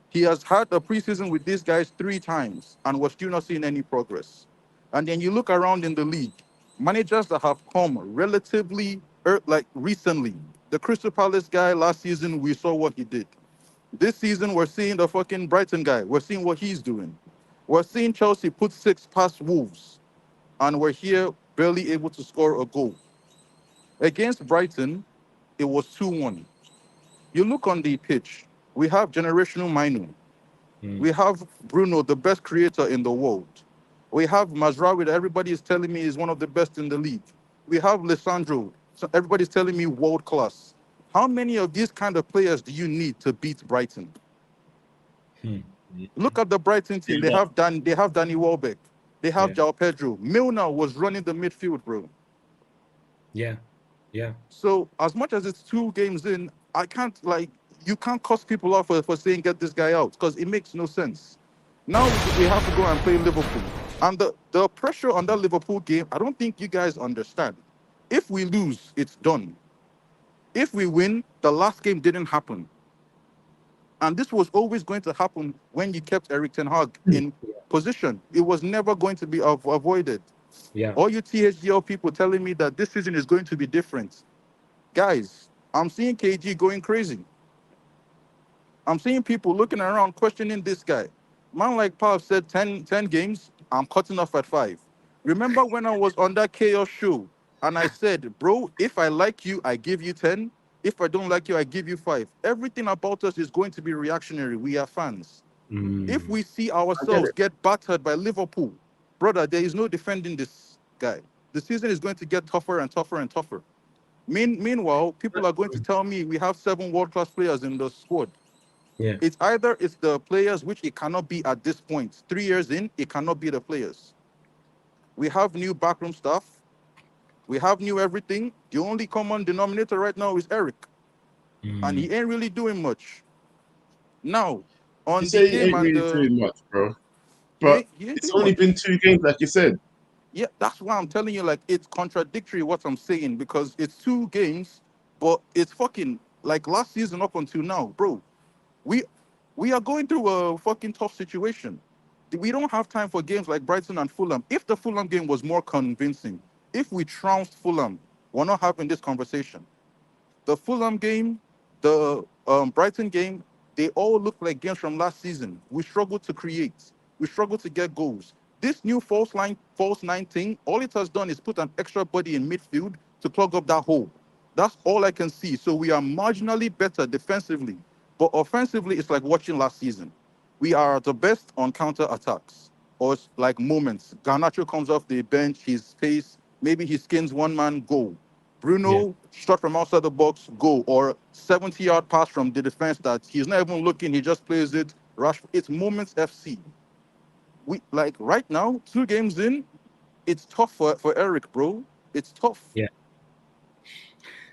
He has had a preseason with these guys 3 times and was still not seeing any progress. And then you look around in the league, managers that have come relatively recently. The Crystal Palace guy last season, we saw what he did. This season, we're seeing the fucking Brighton guy. We're seeing what he's doing. We're seeing Chelsea put 6 past Wolves, and we're here barely able to score a goal. Against Brighton, it was 2-1. You look on the pitch, we have generational Mainu. We have Bruno, the best creator in the world. We have Mazraoui, that everybody is telling me is one of the best in the league. We have Lisandro, so everybody's telling me world class. How many of these kind of players do you need to beat Brighton? Look at the Brighton team. They have Danny Welbeck. They have João Pedro. Milner was running the midfield, bro. Yeah. So as much as it's 2 games in, you can't cuss people off for saying get this guy out because it makes no sense. Now we have to go and play Liverpool. And the pressure on that Liverpool game, I don't think you guys understand. If we lose, it's done. If we win, the last game didn't happen. And this was always going to happen when you kept Eric Ten Hag in position. It was never going to be avoided. All you THGL people telling me that this season is going to be different. Guys, I'm seeing KG going crazy. I'm seeing people looking around questioning this guy. Man like Pav said 10 games, I'm cutting off at 5. Remember when I was on that Chaos show and I said, bro, if I like you, I give you 10. If I don't like you, I give you 5. Everything about us is going to be reactionary. We are fans. If we see ourselves get battered by Liverpool, brother, there is no defending this guy. The season is going to get tougher and tougher and tougher. Meanwhile, people are going to tell me we have 7 world-class players in the squad. Yeah. It's either it's the players, which it cannot be at this point. 3 years in, it cannot be the players. We have new backroom staff. We have new everything. The only common denominator right now is Eric. And he ain't really doing much. Now, on You the say he game ain't and really the... doing much, bro. But it's only been 2 games, like you said. Yeah, that's why I'm telling you, like, it's contradictory what I'm saying, because it's 2 games, but it's fucking, like, last season up until now, bro. We are going through a fucking tough situation. We don't have time for games like Brighton and Fulham. If the Fulham game was more convincing, if we trounced Fulham, we're not having this conversation. The Fulham game, the Brighton game, they all look like games from last season. We struggled to create. We struggled to get goals. This new false 9 thing, all it has done is put an extra body in midfield to plug up that hole. That's all I can see. So we are marginally better defensively. But offensively, it's like watching last season. We are the best on counter attacks, or it's like moments. Garnacho comes off the bench, his pace, maybe he skins one man, goal. Bruno, shot from outside the box, goal. Or 70-yard pass from the defense that he's not even looking, he just plays it. Rashford. It's moments FC. We like right now, 2 games in, it's tough for Eric, bro. It's tough. Yeah.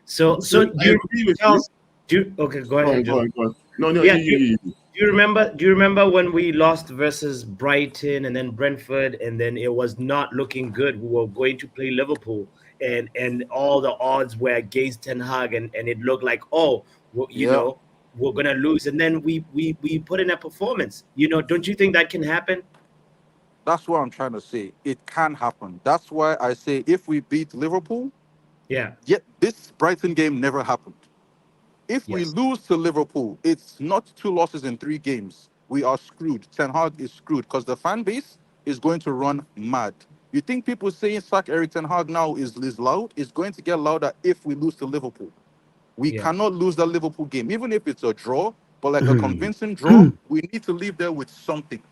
So I agree with you. Okay, go ahead. Go on. No, Yeah, you. Do you remember when we lost versus Brighton and then Brentford, and then it was not looking good? We were going to play Liverpool, and all the odds were against Ten Hag, and it looked like, oh, well, you know, we're gonna lose, and then we put in a performance. You know, don't you think that can happen? That's what I'm trying to say. It can happen. That's why I say if we beat Liverpool, yet this Brighton game never happened. If we lose to Liverpool, it's not 2 losses in 3 games. We are screwed. Ten Hag is screwed because the fan base is going to run mad. You think people saying sack Eric Ten Hag now is loud? It's going to get louder if we lose to Liverpool. We cannot lose the Liverpool game, even if it's a draw, but like a convincing draw, we need to leave there with something.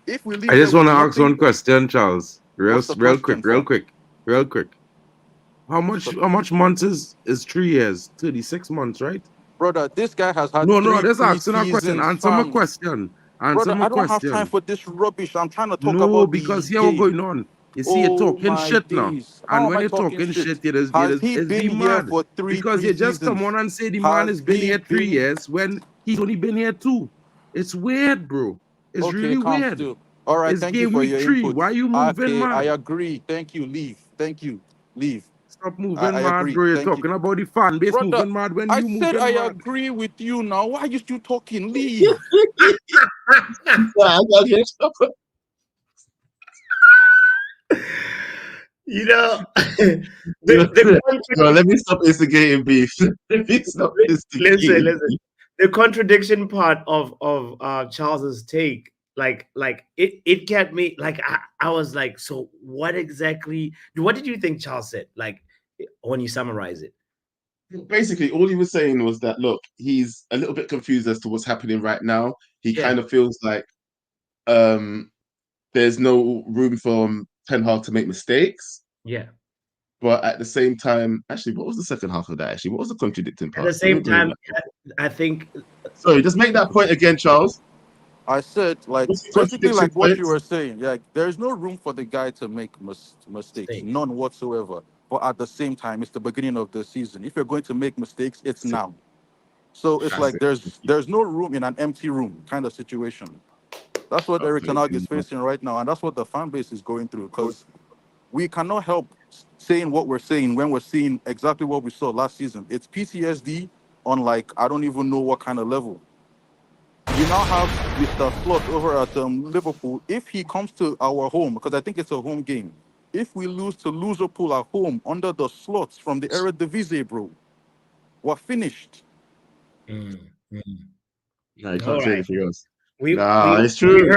If we leave I just there want with to ask nothing, one question, Charles. Real question, quick. How much months is 3 years? 36 months, right? Brother, this guy has had No, 3 just asking a question. preseasons, Answer my fam. question. Brother, I don't have time for this rubbish. I'm trying to talk No, about because the here game. what's going on. You see, you're talking shit now. And when you're talking shit, Has he it's been be here mad. for 3 Because you just come preseasons? on and say the man has been here 3 years when he's only been here 2. It's weird, bro. It's Okay, really calm weird. still. All right, It's thank you game for week your 3. input. Why are you moving, Okay, man? I agree. Thank you. Leave. Thank you. Leave. Stop moving I mad, agree. bro. You're Thank talking you. about the fan base Brother, moving mad when I you said moving I mad. agree with you now. Why are you still talking? Leave. You know, let me stop instigating beef. Listen. The contradiction part of Charles's take, like it kept me like I was like, so what exactly? What did you think Charles said? Like when you summarize it. Basically, all he was saying was that look, he's a little bit confused as to what's happening right now. He kind of feels like there's no room for Ten Hag to make mistakes. Yeah. But at the same time, actually, what was the second half of that? Actually, what was the contradicting part? At the same time, I think. Sorry, just make that point again, Charles. I said, like, basically, like what you were saying. Like, there's no room for the guy to make mistakes, none whatsoever. But at the same time, it's the beginning of the season. If you're going to make mistakes, it's now. So it's like there's no room in an empty room kind of situation. That's what Eric Ten Hag is facing right now, and that's what the fan base is going through. Because we cannot help saying what we're saying when we're seeing exactly what we saw last season. It's PTSD on, like, I don't even know what kind of level. You now have Mr. Slot over at Liverpool. If he comes to our home, because I think it's a home game, if we lose to Liverpool at home under the slots from the Eredivisie, bro, we're finished. No, you can't say anything else. It's true.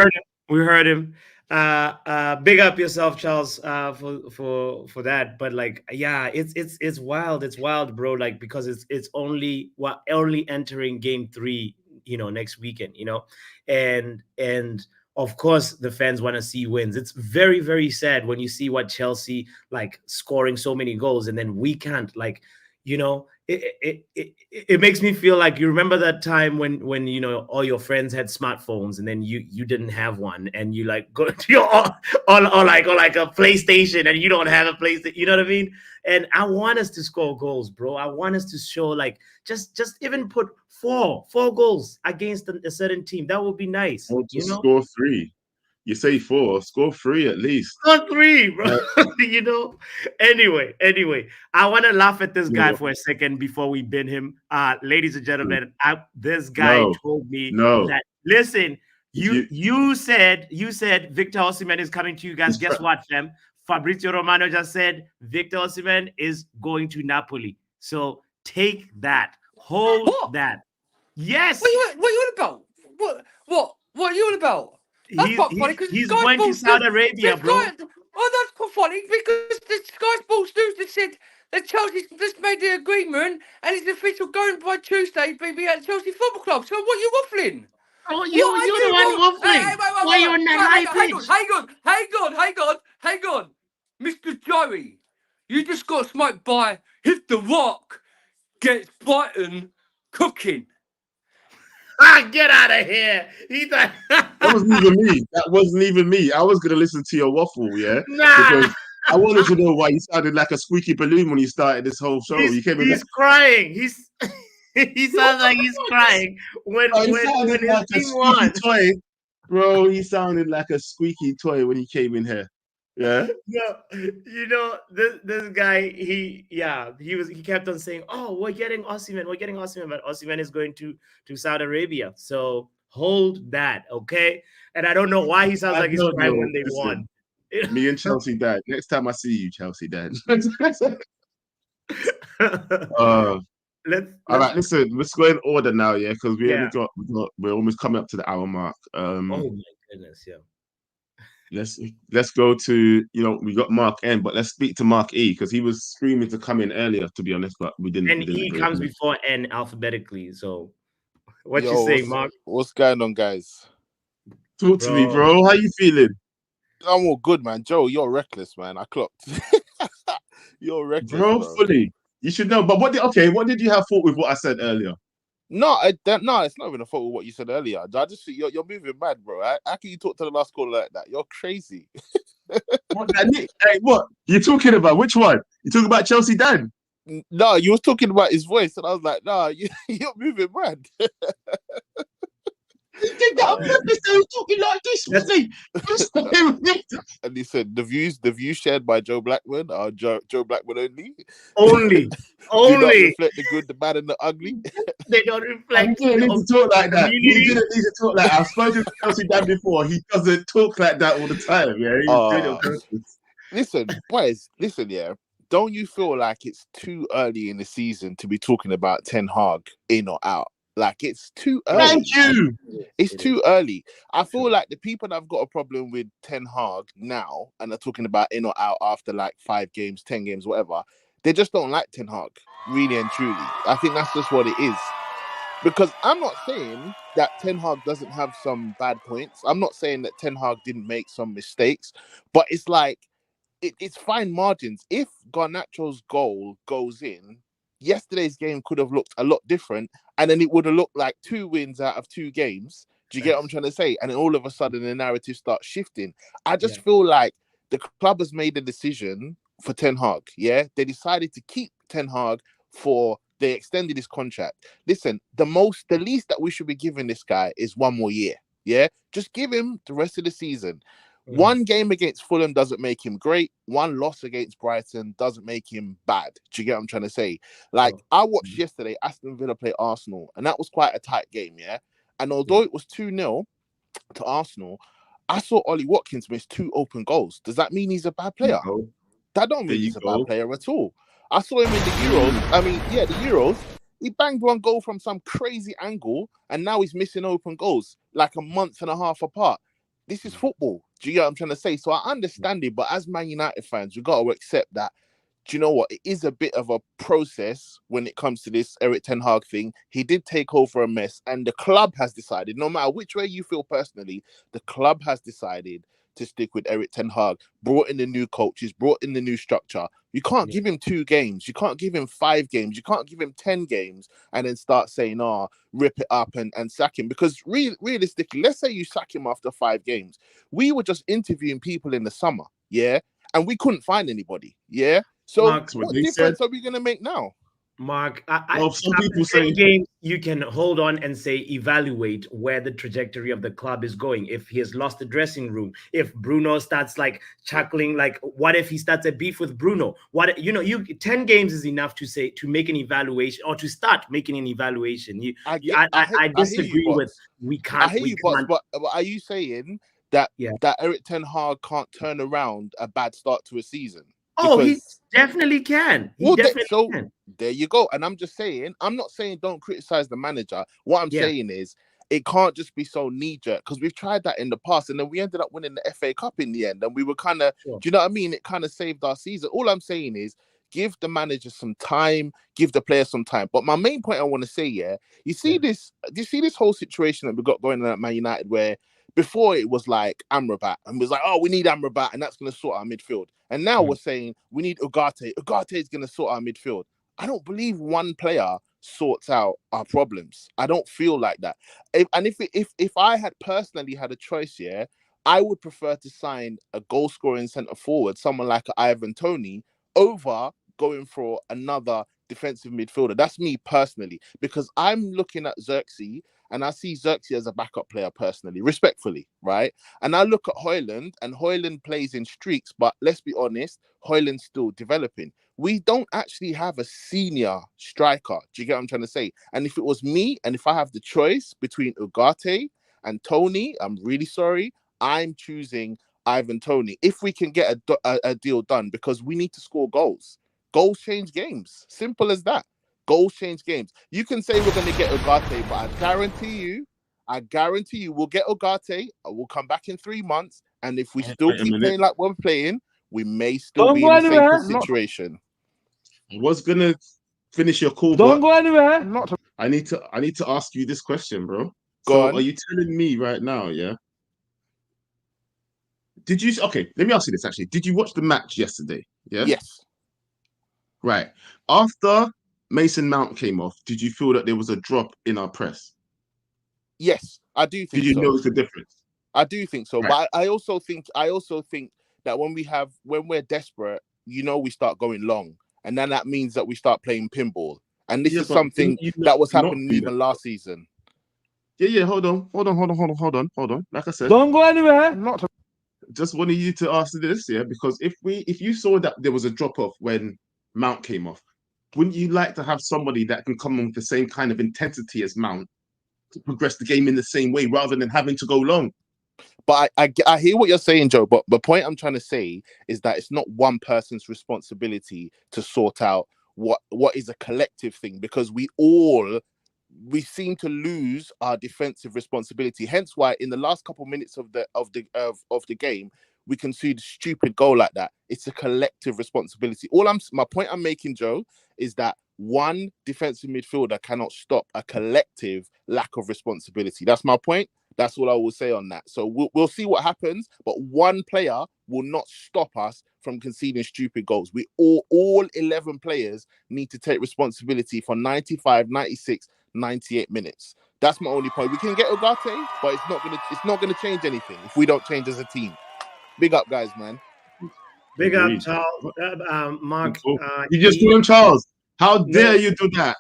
We heard him. Big up yourself, Charles, for that. But like, yeah, it's wild. It's wild, bro. Like, because it's only entering game 3 next weekend, and of course the fans want to see wins. It's very, very sad when you see what Chelsea like scoring so many goals and then we can't, like, it makes me feel like, you remember that time when all your friends had smartphones and then you didn't have one, and you like go to your or like a PlayStation and you don't have a PlayStation, you know what I mean? And I want us to score goals, bro. I want us to show, like, just even put four goals against a certain team. That would be nice. Or just score 3. You say 4, score 3 at least. Score 3, bro. Anyway, I want to laugh at this guy for a second before we bin him. Ladies and gentlemen, this guy told me that, listen, you said Victor Osimhen is coming to you guys. Guess what, fam? Fabrizio Romano just said Victor Osimhen is going to Napoli. So take that. Hold that. Yes. What are you on about? What are you on about? That's not funny because he's going to Saudi Arabia, bro. That's not funny because the Sky Sports News just said that Chelsea's just made the agreement and it's official going by Tuesday, baby, at Chelsea Football Club. So what are you waffling? Oh, you're the one waffling. Why are you on that high pitch? Hang on. Mr. Joey, you just got smoked by If The Rock gets Brighton cooking. Get out of here. That wasn't even me. I was gonna listen to your waffle, yeah. Because I wanted to know why you sounded like a squeaky balloon when you started this whole show. He's crying. He sounds like he's crying when his team won. Bro, he sounded like a squeaky toy when he came in here. Yeah. No, this guy, he kept on saying, "Oh, we're getting Osimhen, but Osimhen is going to Saudi Arabia." So hold that, okay? And I don't know why he sounds like he's crying when they won. Me and Chelsea Dad. Next time I see you, Chelsea Dad. All right, listen, let's go in order now, yeah, because we're almost coming up to the hour mark. Oh my goodness, yeah. Let's go to, we got Mark N, but let's speak to Mark E because he was screaming to come in earlier, to be honest, but we didn't. And E comes before N alphabetically. So what you saying, Mark? What's going on, guys? Talk to me, bro. How you feeling? I'm all good, man. Joe, you're reckless, man. I clocked. You're reckless, bro. Fully. You should know. But what did you have fault with what I said earlier? No, it's not even a fault with what you said earlier. I just think you're moving mad, bro. How can you talk to the last caller like that? You're crazy. What? You talking about? Which one? You talking about Chelsea Dan? No, you was talking about his voice, and I was like, nah, you're moving mad. You think that I'm talking like this? And he said the views shared by Joe Blackman are Joe Blackman only. Do not reflect the good, the bad, and the ugly. They don't reflect. He didn't need to talk like that. He didn't need to talk like that. I've spoken to Chelsea Dan before. He doesn't talk like that all the time. Yeah, he's doing it on purpose. Listen, boys. Listen, yeah. Don't you feel like it's too early in the season to be talking about Ten Hag in or out? Like, it's too early. Thank you. It's too early. I feel like the people that have got a problem with Ten Hag now and are talking about in or out after like 5 games, 10 games, whatever, they just don't like Ten Hag, really and truly. I think that's just what it is. Because I'm not saying that Ten Hag doesn't have some bad points. I'm not saying that Ten Hag didn't make some mistakes, but it's like, it's fine margins. If Garnacho's goal goes in, yesterday's game could have looked a lot different, and then it would have looked like 2 wins out of 2 games. Do you get what I'm trying to say? And then all of a sudden the narrative starts shifting. I just feel like the club has made a decision for Ten Hag. Yeah, they decided to keep Ten Hag they extended his contract. Listen, the least that we should be giving this guy is 1 more year. Yeah, just give him the rest of the season. 1 game against Fulham doesn't make him great. 1 loss against Brighton doesn't make him bad. Do you get what I'm trying to say? Like, I watched yesterday Aston Villa play Arsenal, and that was quite a tight game, yeah? And although it was 2-0 to Arsenal, I saw Ollie Watkins miss 2 open goals. Does that mean he's a bad player? No. That don't mean he's a bad player at all. I saw him in the Euros. The Euros. He banged 1 goal from some crazy angle, and now he's missing open goals like a month and a half apart. This is football. Do you get what I'm trying to say? So I understand it, but as Man United fans, we've got to accept that do you know what? It is a bit of a process when it comes to this Erik ten Hag thing. He did take over a mess, and the club has decided, no matter which way you feel personally, the club has decided to stick with Erik ten Hag. Brought in the new coaches, brought in the new structure. You can't give him 2 games. You can't give him 5 games. You can't give him 10 games and then start saying, rip it up and sack him. Because realistically, let's say you sack him after 5 games. We were just interviewing people in the summer, yeah? And we couldn't find anybody, yeah? So Mark, what difference are we going to make now? Mark, some people say games you can hold on and say evaluate where the trajectory of the club is going. If he has lost the dressing room, if Bruno starts like chuckling, like what if he starts a beef with Bruno? 10 games is enough to say to make an evaluation or to start making an evaluation. I disagree with we can't. I hear you, but are you saying that Erik ten Hag can't turn around a bad start to a season? Oh, he definitely can. Can. There you go. And I'm just saying, I'm not saying don't criticize the manager. What I'm saying is it can't just be so knee-jerk, because we've tried that in the past and then we ended up winning the FA Cup in the end. And we were kind of, do you know what I mean? It kind of saved our season. All I'm saying is give the manager some time, give the players some time. But my main point I want to say, you see this whole situation that we got going on at Man United where before it was like Amrabat, and it was like, we need Amrabat, and that's going to sort our midfield. And now we're saying we need Ugarte. Ugarte is going to sort our midfield. I don't believe one player sorts out our problems. I don't feel like that. If I had personally had a choice, I would prefer to sign a goal-scoring centre forward, someone like Ivan Toney, over going for another defensive midfielder. That's me personally, because I'm looking at Xerxes and I see Xerxes as a backup player personally, respectfully, right? And I look at Højlund, and Højlund plays in streaks, but let's be honest, Højlund's still developing. We don't actually have a senior striker. Do you get what I'm trying to say? And if it was me, and if I have the choice between Ugarte and Toney, I'm really sorry, I'm choosing Ivan Toney. If we can get a deal done, because we need to score goals. Goals change games. Simple as that. Goals change games. You can say we're going to get Ugarte, but I guarantee you we'll get Ugarte. We'll come back in 3 months. And if we still keep playing like we're playing, we may still be in the same situation. I was going to finish your call. Don't go anywhere. I need to ask you this question, bro. Go on. Are you telling me right now, let me ask you this actually. Did you watch the match yesterday? Yeah? Yes. Right. After Mason Mount came off, did you feel that there was a drop in our press? Yes, I do think so. Did you notice the difference? I do think so. Right. But I also think that when we're desperate, we start going long. And then that means that we start playing pinball. And this is something that was happening even last season. Yeah, hold on. Like I said, don't go anywhere. Just wanted you to ask this, because if you saw that there was a drop off when Mount came off, wouldn't you like to have somebody that can come on with the same kind of intensity as Mount to progress the game in the same way rather than having to go long? But I hear what you're saying, Joe, but the point I'm trying to say is that it's not one person's responsibility to sort out what is a collective thing, because we seem to lose our defensive responsibility. Hence why in the last couple of minutes of the game, we concede a stupid goal like that. It's a collective responsibility. My point I'm making, Joe, is that one defensive midfielder cannot stop a collective lack of responsibility. That's my point. That's all I will say on that. So we'll see what happens, but one player will not stop us from conceding stupid goals. We all 11 players need to take responsibility for 95, 96, 98 minutes. That's my only point. We can get Ugarte, but it's not gonna change anything if we don't change as a team. Big up, guys, man. Big up, Charles. Mark. You just call him Charles. How dare you do that?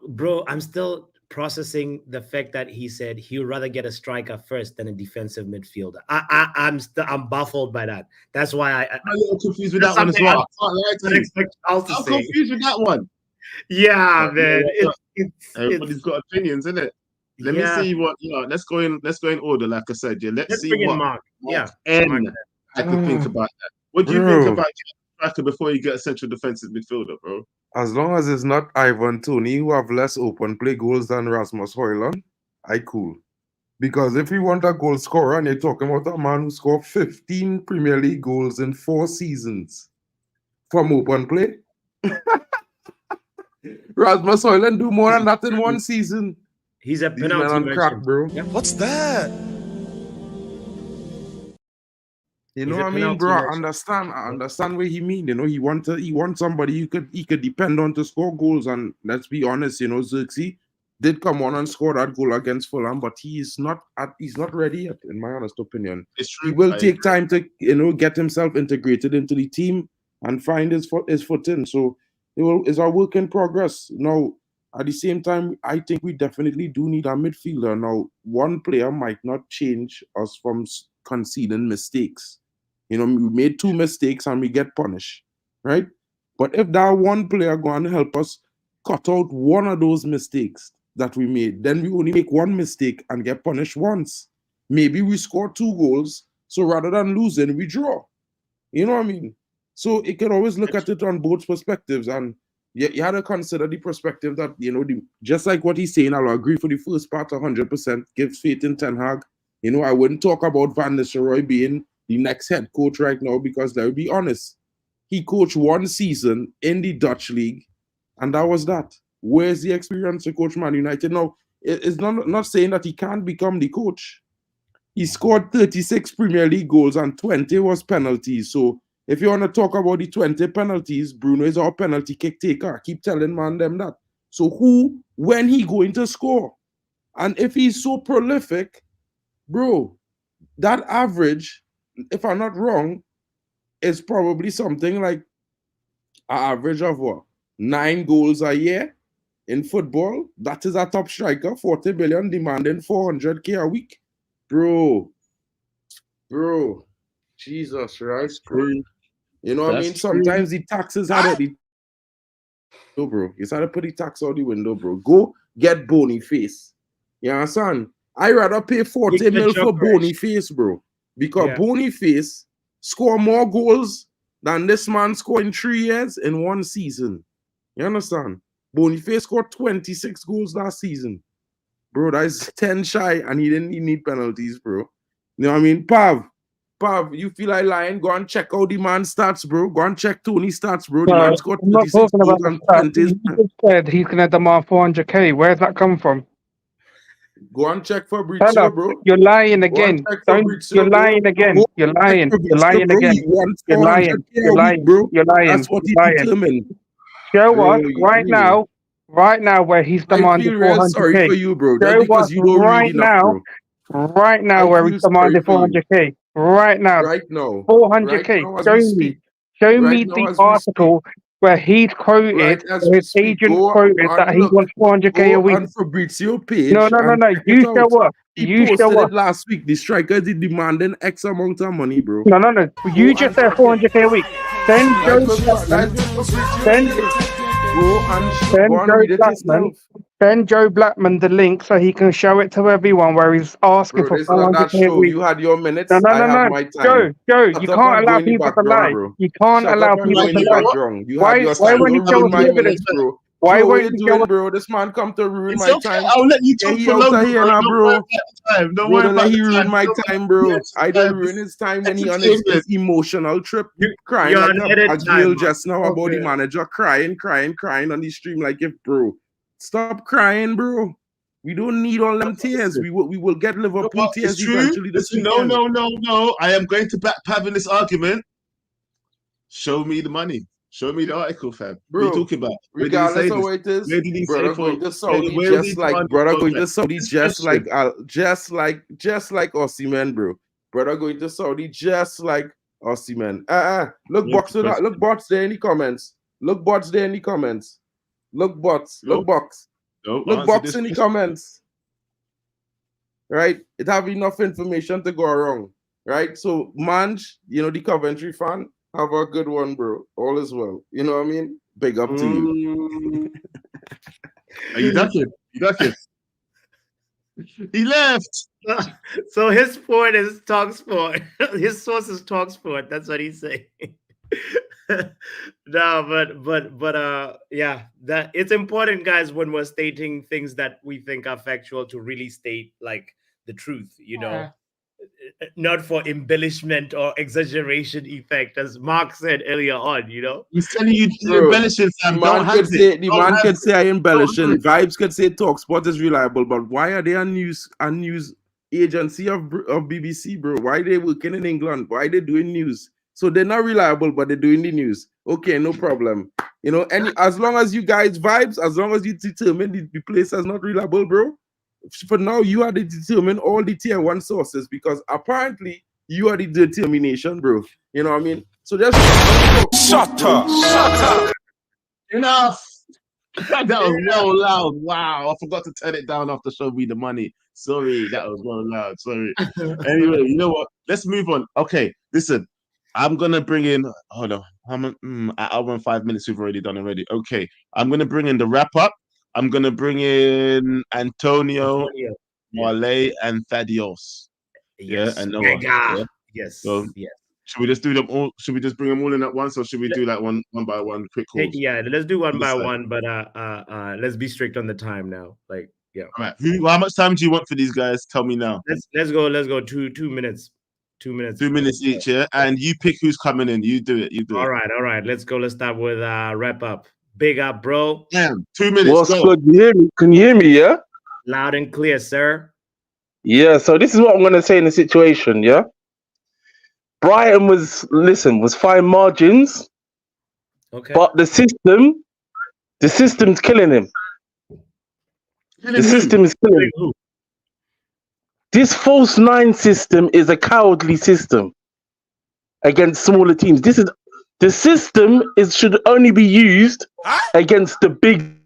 Bro, I'm still processing the fact that he said he would rather get a striker first than a defensive midfielder. I'm baffled by that. That's why I'm a little confused with that one as well. I'm confused with that one. Yeah, man. Everybody's got opinions, isn't it? Let me see what Let's go in order, like I said. Let's see what Mark. I could think about that. What do you think about striker before you get a central defensive midfielder, bro? As long as it's not Ivan Toney, who have less open play goals than Rasmus Højlund, I cool. Because if you want a goal scorer, and you're talking about a man who scored 15 Premier League goals in 4 seasons from open play, Rasmus Højlund do more than that in 1 season. He's a These men penalty on crack, merchant. bro. Yep. What's that? You He's know a what I mean, penalty bro? I merchant. understand what he mean. You know, he wants somebody he could depend on to score goals. And let's be honest, you know, Xerxes did come on and score that goal against Fulham, but he's not ready yet, in my honest opinion. It's true. He will take time to, you know, get himself integrated into the team and find his footing. So it's a work in progress. Now, at the same time, I think we definitely do need a midfielder. Now, one player might not change us from conceding mistakes. You know, we made 2 mistakes and we get punished, right? But if that one player go and help us cut out one of those mistakes that we made, then we only make 1 mistake and get punished once. Maybe we score 2 goals, so rather than losing, we draw. You know what I mean? So you can always look at it on both perspectives, and you had to consider the perspective that, you know, just like what he's saying, I'll agree for the first part 100%, give faith in Ten Hag. You know, I wouldn't talk about Van Nistelrooy being the next head coach right now because, let's be honest, he coached 1 season in the Dutch league, and that was that. Where's the experience to coach Man United? Now, it's not saying that he can't become the coach. He scored 36 Premier League goals and 20 was penalties. So if you want to talk about the 20 penalties, Bruno is our penalty kick taker. I keep telling man them that. So when he going to score? And if he's so prolific, bro, that average, if I'm not wrong, is probably something like an average of what? 9 goals a year in football. That is a top striker, 40 billion demanding 400k a week. Bro, Jesus, right? You know what I mean? Sometimes the taxes had it. Bro, you gotta put the tax out the window, bro. Go get Boniface. You understand? I rather pay 40 mil for Boniface, bro. Because Boniface score more goals than this man scored in 3 years in 1 season. You understand? Boniface scored 26 goals last season. Bro, that's 10 shy, and he didn't need penalties, bro. You know what I mean? Pav, you feel like lying? Go and check out the man's stats, bro. Go and check Tony's stats, bro. The man scored 36 goals and 20. He just said he's going to demand 400k. Where's that come from? Go and check Fabrizio, bro. You're lying again. You're lying again. You're lying. You're lying again. You're lying. You're lying, bro. You're lying. That's what he determined. Show us right now where he's demanding 400k. Sorry for you, bro. Show us right now where he's demanding 400k. Right now. 400k. Show me the article where he's quoted, his agent quoted that he wants 400k a week. On Fabrizio page. No. You show up. You show up. Last week, the strikers is demanding X amount of money, bro. No. You just said 400k a week. Send Joe Blackman the link so he can show it to everyone where he's asking for 400k a week. You had your minutes. No. Joe, you can't allow people to lie. You can't allow people to lie. Why won't you show us the evidence, bro? Why won't you show us, bro? This man come to ruin my time. I'll let you talk for long, here now, bro. Don't worry about he ruined my time, bro. I don't ruin his time when he on his emotional trip, crying like a girl just now about the manager, crying on the stream like if, bro. Stop crying, bro. We don't need all them tears. We will get Liverpool tears eventually this weekend. No. I am going to back Pav in this argument. Show me the money. Show me the article, fam. Bro, what are you talking about? Regardless of what it is, brother going to Saudi just like Osimhen, bro. Brother going to Saudi just like Osimhen. Look bots there in the comments. Look bots in the comments right? It have enough information to go wrong, right? So Manj, you know, the Coventry fan, have a good one, bro. All is well. You know what I mean? Big up to you. Are you ducking? He left. So his sport is TalkSport. His source is TalkSport. That's what he's saying. No, but yeah, that it's important, guys, when we're stating things that we think are factual to really state like the truth, not for embellishment or exaggeration effect, as Mark said earlier on, He's telling you to Bro, embellish it, Sam. The man could say I embellishing. Vibes could say TalkSport is reliable, but why are they a news agency of BBC, bro? Why are they working in England? Why are they doing news? So they're not reliable, but they're doing the news. Okay, no problem. As long as you guys vibes, as long as you determine the place is not reliable, bro. For now, you are the determine all the tier 1 sources because apparently you are the determination, bro. You know what I mean? So just shut up. Enough. That was well loud. Wow, I forgot to turn it down after Show Me the Money. Sorry, that was well loud. Sorry. Anyway, you know what? Let's move on. Okay, listen. I'm gonna bring in. Hold on. An hour and 5 minutes we've already done already. Okay, I'm gonna bring in the wrap up. I'm gonna bring in Antonio, Wale, and Thaddeus. Yes. Yeah, and Noah. Yeah? Yes. So, should we just do them all? Should we just bring them all in at once, or should we do like one by one, quick calls? Yeah, let's do one by one, but let's be strict on the time now. All right. How much time do you want for these guys? Tell me now. Let's go. 2 minutes. 2 minutes. 2 minutes each, yeah. And you pick who's coming in. You do it. All right. Let's go. Let's start with wrap up. Big up, bro. Damn, 2 minutes. What's good? Can you hear me? Yeah. Loud and clear, sir. Yeah. So this is what I'm gonna say in the situation. Yeah. Brighton was fine margins. Okay. But the system's killing him. The system is killing him. This false 9 system is a cowardly system against smaller teams. The system should only be used against the big.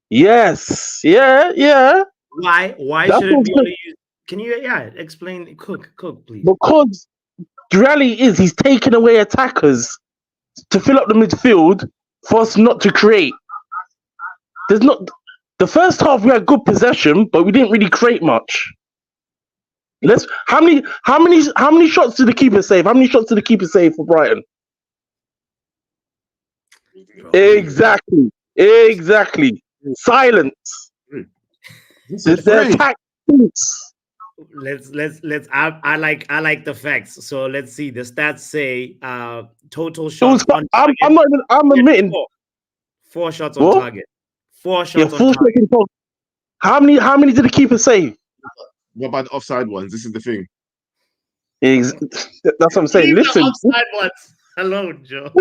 Yes. Yeah. Why should it be only used? Can you explain? Cook, please. Because the reality is he's taking away attackers to fill up the midfield for us not to create. The first half we had good possession, but we didn't really create much. How many shots did the keeper save? How many shots did the keeper save for Brighton? Exactly. Silence. The attack. Let's I like the facts. So let's see. The stats say total shots on target. I'm admitting 4 shots on target. 4 shots on target. How many did the keeper save? What about the offside ones? This is the thing. That's what I'm saying. Listen, offside ones alone, Joe.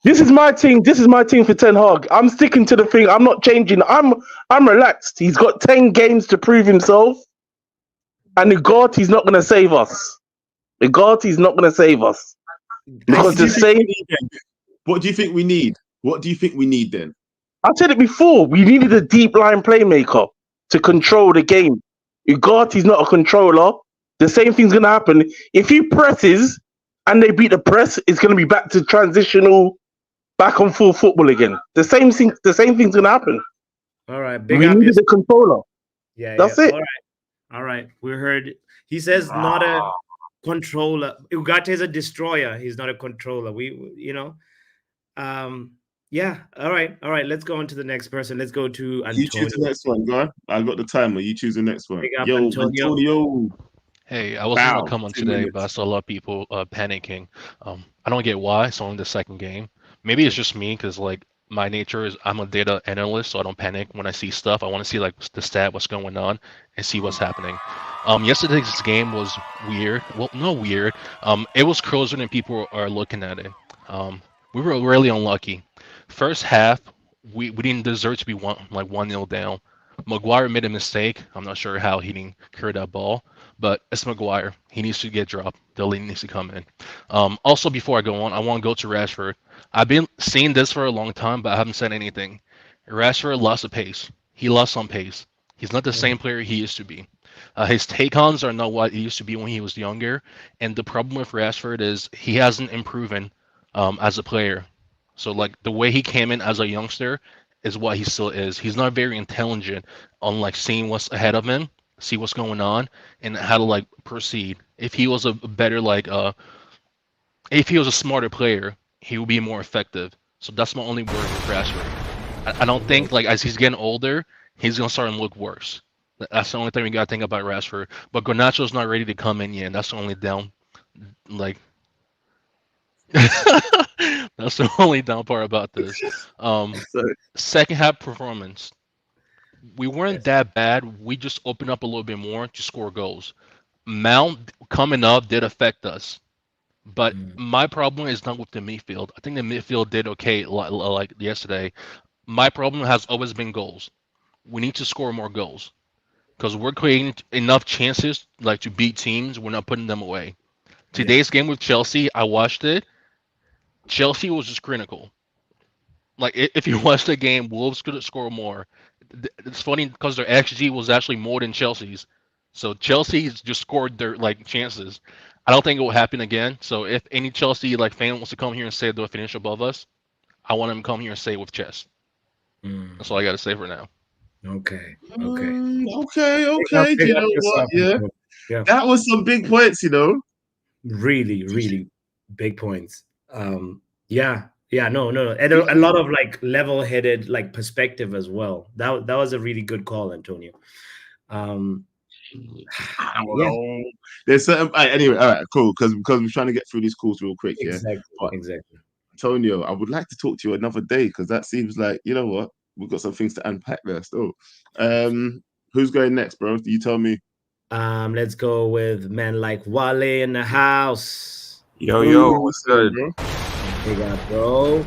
This is my team. This is my team for Ten Hag. I'm sticking to the thing. I'm not changing. I'm relaxed. He's got 10 games to prove himself, and Ugarte not going to save us. Ugarte not going to save us because the same. What do you think we need? What do you think we need then? I said it before. We needed a deep line playmaker to control the game. Ugarte's not a controller. The same thing's going to happen if he presses and they beat the press. It's going to be back to transitional. Back on full football again. The same thing's gonna happen. All right, we needed the controller. Yeah, that's it. All right. We heard. He says not a controller. Ugarte is a destroyer. He's not a controller. Yeah. All right. Let's go on to the next person. Let's go to Antonio. You choose the next one, go on. I got the timer. You choose the next one. Yo, Antonio. Hey, I wasn't gonna come on today, but I saw a lot of people panicking. I don't get why. It's only the second game. Maybe it's just me because like my nature is I'm a data analyst, so I don't panic when I see stuff. I want to see like the stat, what's going on, and see what's happening. Yesterday's game was weird. Well, not weird. It was closer than people are looking at it. We were really unlucky. First half, we didn't deserve to be 1-0 down. Maguire made a mistake. I'm not sure how he didn't clear that ball, but it's Maguire. He needs to get dropped. Delhi needs to come in. Also, before I go on, I want to go to Rashford. I've been seeing this for a long time, but I haven't said anything. Rashford lost a pace. He lost some pace. He's not the same player he used to be. His take-ons are not what he used to be when he was younger. And the problem with Rashford is he hasn't improved as a player. So, like, the way he came in as a youngster is what he still is. He's not very intelligent on, like, seeing what's ahead of him, see what's going on, and how to, like, proceed. If he was a better, like, if he was a smarter player, he would be more effective. So that's my only word with Rashford. I don't think, like, as he's getting older, he's going to start to look worse. That's the only thing we got to think about Rashford. But Garnacho's not ready to come in yet. And that's the only down. Like, that's the only down part about this. Second half performance. We weren't that bad. We just opened up a little bit more to score goals. Mount coming up did affect us. But my problem is not with the midfield. I think the midfield did okay like yesterday. My problem has always been goals. We need to score more goals because we're creating enough chances like to beat teams. We're not putting them away. Today's game with Chelsea, I watched it. Chelsea was just critical. Like if you watch the game, Wolves could have scored more. It's funny because their XG was actually more than Chelsea's. So Chelsea's just scored their like chances. I don't think it will happen again. So if any Chelsea like fan wants to come here and say they'll finish above us, I want them to come here and say it with chest. That's all I got to say for now. Okay. Okay. You know what? Yeah. That was some big points, you know. Really, really big points. Yeah. No. And a lot of like level-headed like perspective as well. That was a really good call, Antonio. There's certain anyway. All right, cool. Because we're trying to get through these calls real quick. Exactly. But, exactly. Antonio, I would like to talk to you another day because that seems like, you know what, we've got some things to unpack there still. Who's going next, bro? Do you tell me? Let's go with men like Wale in the house. Yo, what's good? Big up, bro.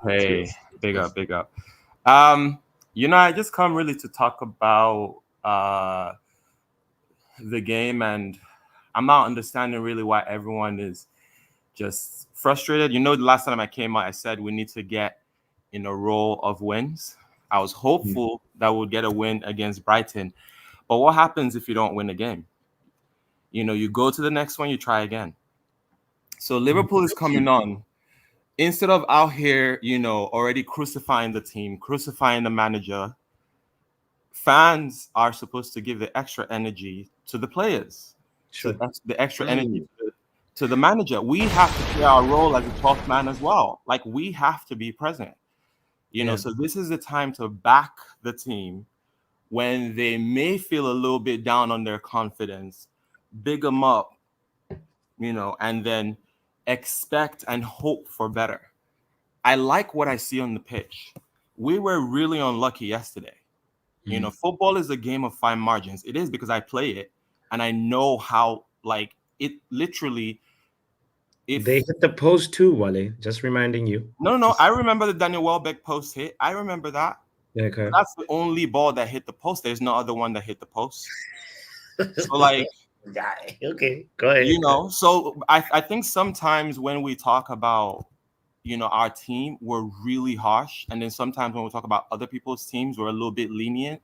Hey, big up. You know, I just come really to talk about the game, and I'm not understanding really why everyone is just frustrated. You know, the last time I came out, I said we need to get in a row of wins. I was hopeful that we'll get a win against Brighton. But what happens if you don't win a game? You know, you go to the next one, you try again. So Liverpool is coming on. Instead of out here, you know, already crucifying the team, crucifying the manager, fans are supposed to give the extra energy to the players. Sure. So that's the extra energy to the manager. We have to play our role as a 12th man as well. Like, we have to be present. You know, so this is the time to back the team when they may feel a little bit down on their confidence, big them up, you know, and then expect and hope for better. I like what I see on the pitch. We were really unlucky yesterday. You know, football is a game of fine margins. It is because I play it and I know how, like, it literally. If they hit the post too, Wale, just reminding you. No, I remember the Daniel Welbeck post hit. I remember that. Yeah, okay. That's the only ball that hit the post. There's no other one that hit the post. So, like, okay, go ahead. You know, so I think sometimes when we talk about, you know, our team, we're really harsh. And then sometimes when we talk about other people's teams, we're a little bit lenient.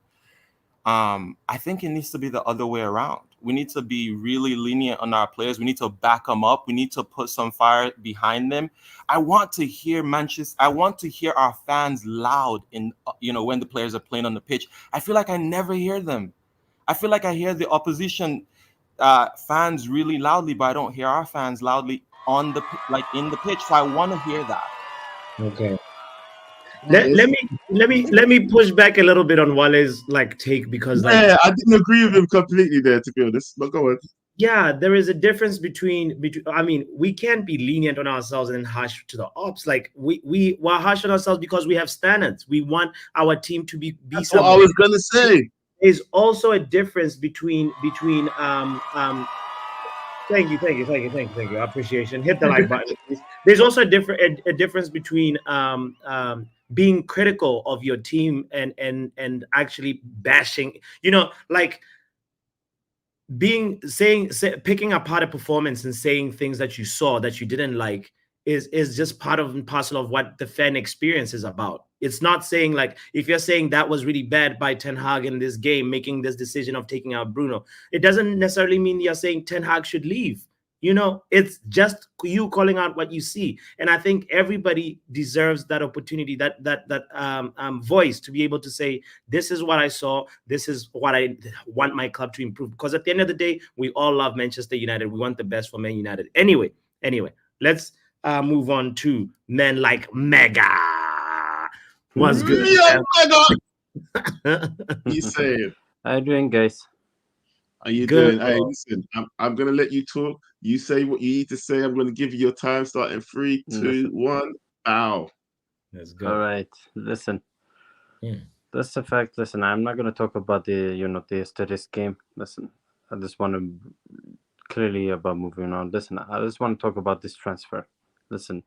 I think it needs to be the other way around. We need to be really lenient on our players. We need to back them up. We need to put some fire behind them. I want to hear Manchester. I want to hear our fans loud in, you know, when the players are playing on the pitch. I feel like I never hear them. I feel like I hear the opposition fans really loudly, but I don't hear our fans loudly on the in the pitch. So I want to hear that. Okay. Let me push back a little bit on Wale's like take, because like, I didn't agree with him completely there, to be honest. But go on. Yeah, there is a difference between. I mean, we can't be lenient on ourselves and harsh to the ops. Like we're harsh on ourselves because we have standards. We want our team to be. That's what I was gonna say. There's also a difference between Thank you. Appreciation. Hit the like button, please. There's also a difference between being critical of your team and actually bashing. You know, like picking apart a performance and saying things that you saw that you didn't like is just part of and parcel of what the fan experience is about. It's not saying, like, if you're saying that was really bad by Ten Hag in this game, making this decision of taking out Bruno, it doesn't necessarily mean you're saying Ten Hag should leave. You know, it's just you calling out what you see. And I think everybody deserves that opportunity, that voice to be able to say, this is what I saw. This is what I want my club to improve. Because at the end of the day, we all love Manchester United. We want the best for Man United. Anyway, let's move on to men like Mega. What's good? Yo, Mega! He's saying. How you doing, guys? How you Good, doing? Hey, bro. listen, I'm gonna let you talk. You say what you need to say. I'm gonna give you your time. Starting 3, 2, Listen. 1. Bow. Let's All right. Listen. Hmm. That's the fact. Listen, I'm not gonna talk about the yesterday's game. Listen, I just want to clearly about moving on. Listen, I just want to talk about this transfer. Listen,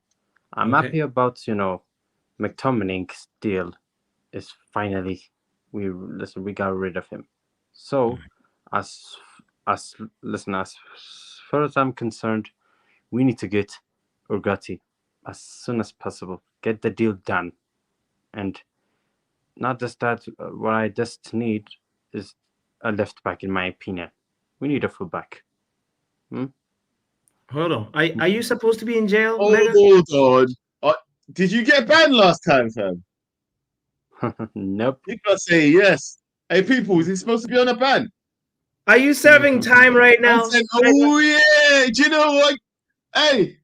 I'm Okay. happy about McTominay's deal is finally we got rid of him. So as far as I'm concerned, we need to get Ugarte as soon as possible. Get the deal done. And not just that, what I just need is a left back, in my opinion. We need a full back. Hold on. Are you supposed to be in jail? Hold on. Did you get banned last time, fam? Nope. You gotta say yes. Hey, people, is he supposed to be on a ban? Are you serving time right now? I said, oh yeah. Do you know what? Hey,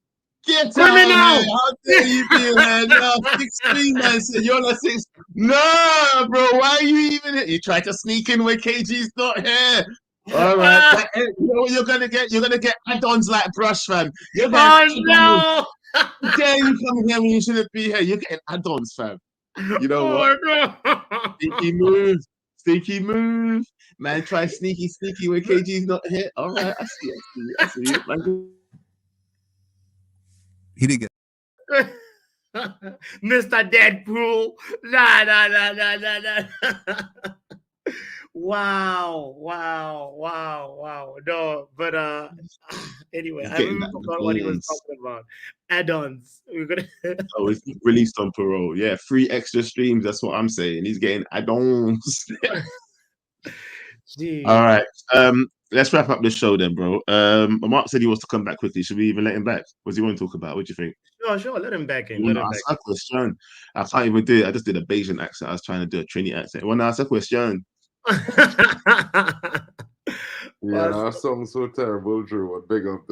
get Criminal! out, man. How dare you be here? No, 16, man. Said you're on a 6. No, bro. Why are you even here? You tried to sneak in where KG's not here. All right. You know what you're gonna get? You're gonna get add-ons like Brush, fam. You're getting no! How dare you come here when you shouldn't be here? You're getting add-ons, fam. You know what? Sneaky move. Sneaky move. Man, try sneaky when KG's not here. All right, I see you. Man. He didn't get Mr. Deadpool. Nah. Wow. No, but anyway, I even forgot what he was talking about. Add-ons. We're gonna Oh, it's released on parole. Yeah, 3 extra streams. That's what I'm saying. He's getting add-ons. All right. Let's wrap up the show then, bro. Mark said he wants to come back quickly. Should we even let him back? What do you want to talk about? What do you think? Sure. Let him back in. You want to ask a question? I can't even do it. I just did a Bayesian accent. I was trying to do a Trini accent. Want to ask a question? Yeah, that sounds so terrible, Drew. But big up.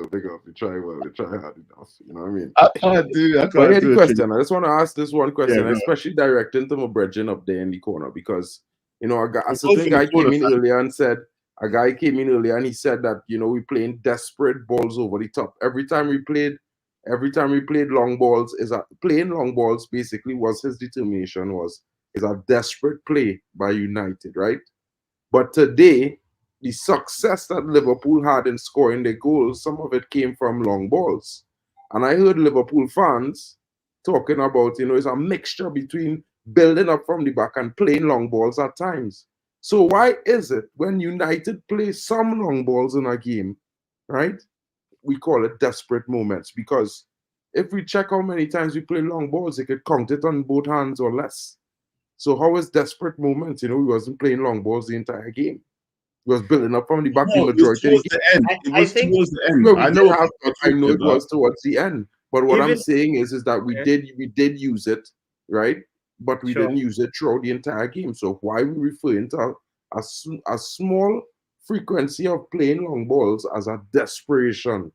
You try well. You try hard enough. You know what I mean? I can't do the question. it. I just want to ask this one question, Yeah, especially directing to my brethren up there in the corner, because a certain certain guy corner, came in earlier and said, he said that we playing desperate balls over the top. Every time we played long balls, playing long balls basically was his determination, is a desperate play by United, right? But today, the success that Liverpool had in scoring their goals, some of it came from long balls. And I heard Liverpool fans talking about, it's a mixture between building up from the back and playing long balls at times. So why is it when United play some long balls in a game, right, we call it desperate moments? Because if we check how many times we play long balls, they could count it on both hands or less. So how is desperate moments? We wasn't playing long balls the entire game. We was building up from the back the majority of the end. It was towards the end. No, I know it was towards the end. But what I'm saying is that we did use it, right? But we didn't use it throughout the entire game. So why are we referring to a small frequency of playing long balls as a desperation?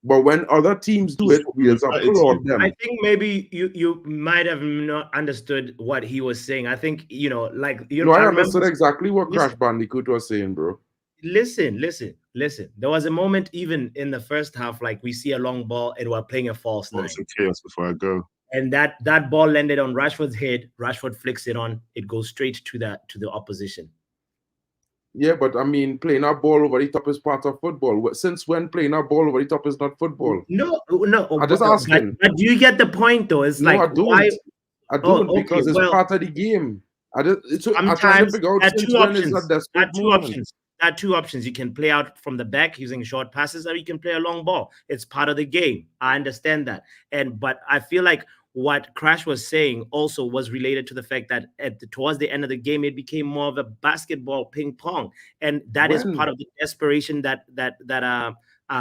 But when other teams do it, we applaud them. I think maybe you might have not understood what he was saying. I think I understood exactly what Crash Bandicoot was saying, bro. Listen. There was a moment even in the first half, like we see a long ball and we're playing a false nine. Some chaos before I go. And that ball landed on Rashford's head. Rashford flicks it on. It goes straight to the opposition. Yeah, but I mean, playing a ball over the top is part of football. Since when playing a ball over the top is not football? No. I'm just asking. But do you get the point, though? It's no, like I don't. Why? I don't because it's part of the game. I'm trying to figure out since when is that desperate moment. There are 2 options. You can play out from the back using short passes, or you can play a long ball. It's part of the game. I understand that. But I feel like what Crash was saying also was related to the fact that towards the end of the game, it became more of a basketball ping pong, and that is part of the desperation that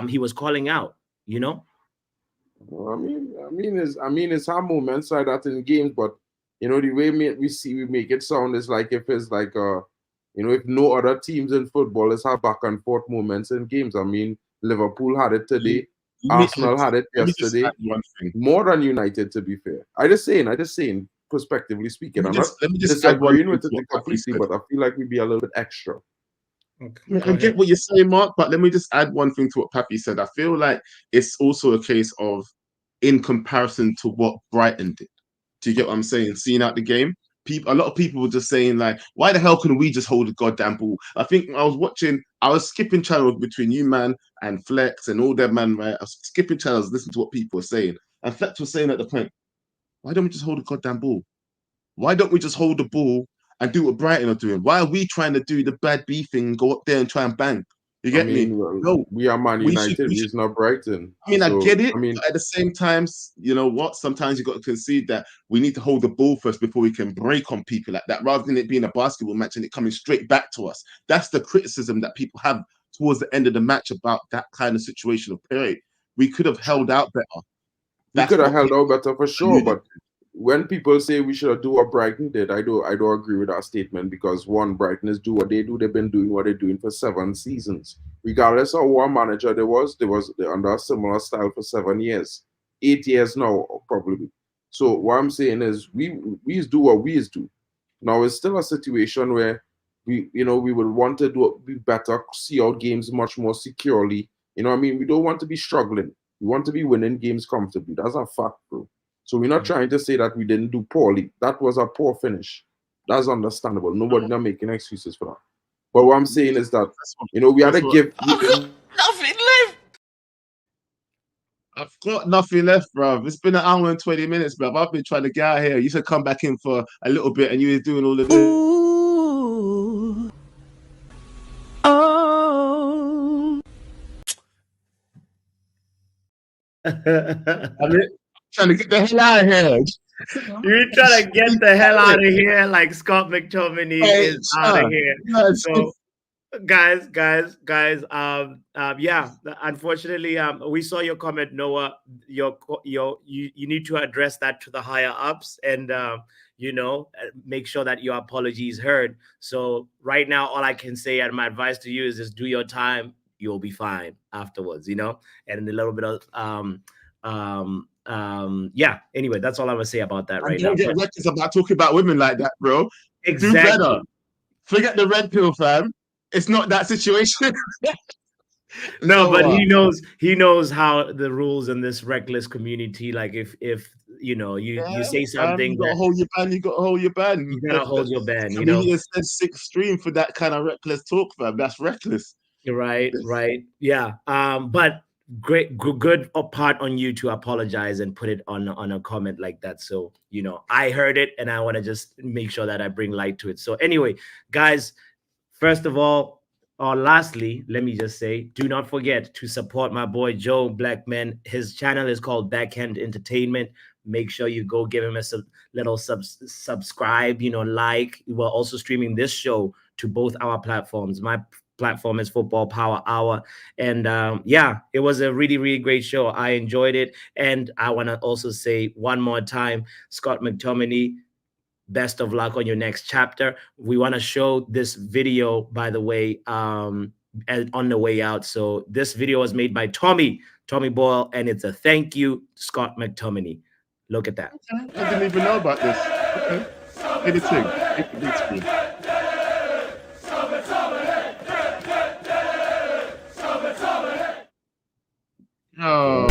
he was calling out. Well, I mean, it's our moments like that in games, but the way we make it sound is like if it's like if no other teams in football is have back and forth moments in games. I mean, Liverpool had it today. Arsenal had it yesterday. More than United, to be fair. I just saying. perspectively speaking. Let I'm me not just add one disagreeing thing with to it what Pappy completely, said. but I feel like we'd be a little bit extra. Yeah, I get what you're saying, Mark, but let me just add one thing to what Pappy said. I feel like it's also a case of in comparison to what Brighton did. Do you get what I'm saying? Seeing out the game, a lot of people were just saying like, why the hell couldn't we just hold the goddamn ball? I think I was skipping channels between you, man, and Flex and all that, man, right? I was skipping channels, listening to what people were saying. And Flex was saying at the point, why don't we just hold the goddamn ball? Why don't we just hold the ball and do what Brighton are doing? Why are we trying to do the bad B thing and go up there and try and bang? You get me? No, we are Man United. We should, It's not Brighton. I mean, So, I get it. I mean, But at the same time, you know what? Sometimes you got to concede that we need to hold the ball first before we can break on people like that, rather than it being a basketball match and it coming straight back to us. That's the criticism that people have towards the end of the match about that kind of situation of play. We could have held out better. We could have held out better for sure, but when people say we should do what Brighton did, I don't agree with that statement, because one, Brighton is do what they do. They've been doing what they're doing for 7 seasons. Regardless of what manager they was under a similar style for 7 years, 8 years now probably. So what I'm saying is we do what we do. Now it's still a situation where we would want to be better, see out games much more securely. You know what I mean? We don't want to be struggling. We want to be winning games comfortably. That's a fact, bro. So we're not trying to say that we didn't do poorly. That was a poor finish. That's understandable. Nobody's not making excuses for that. But what I'm saying is that, we had to give... Nothing left. I've got nothing left, bro. It's been an hour and 20 minutes, bro. I've been trying to get out here. You should come back in for a little bit and you were doing all of this. Ooh. Oh. I'm trying to get the hell out of here. You're trying to get the hell out of here, like Scott McTominay is out of here. So, guys, yeah. Unfortunately, we saw your comment, Noah. You need to address that to the higher ups, and make sure that your apology is heard. So right now, all I can say, and my advice to you is just do your time. You'll be fine afterwards, and a little bit of yeah. Anyway, that's all I'm gonna say about that right now. Don't get reckless about talking about women like that, bro. Exactly. Do better. Forget the red pill, fam. It's not that situation. No, but he knows how the rules in this reckless community. Like if you say something, you gotta hold your ban. You gotta hold your ban. You gotta hold your ban. Comedian said 6th stream for that kind of reckless talk, fam. That's reckless. Right. Yeah. But good part on you to apologize and put it on a comment like that. So I heard it and I want to just make sure that I bring light to it. So anyway, guys, first of all, or lastly, let me just say, do not forget to support my boy Joe Blackman. His channel is called Backhand Entertainment. Make sure you go give him a little subscribe, like. We're also streaming this show to both our platforms. My platform is Football Power Hour, and it was a really, really great show. I enjoyed it, and I want to also say one more time, Scott McTominay, best of luck on your next chapter. We want to show this video, by the way, on the way out. So this video was made by Tommy Boyle, and it's a thank you, Scott McTominay. Look at that. Okay. I didn't even know about this. Okay. Get it thing. Get the big screen. Oh.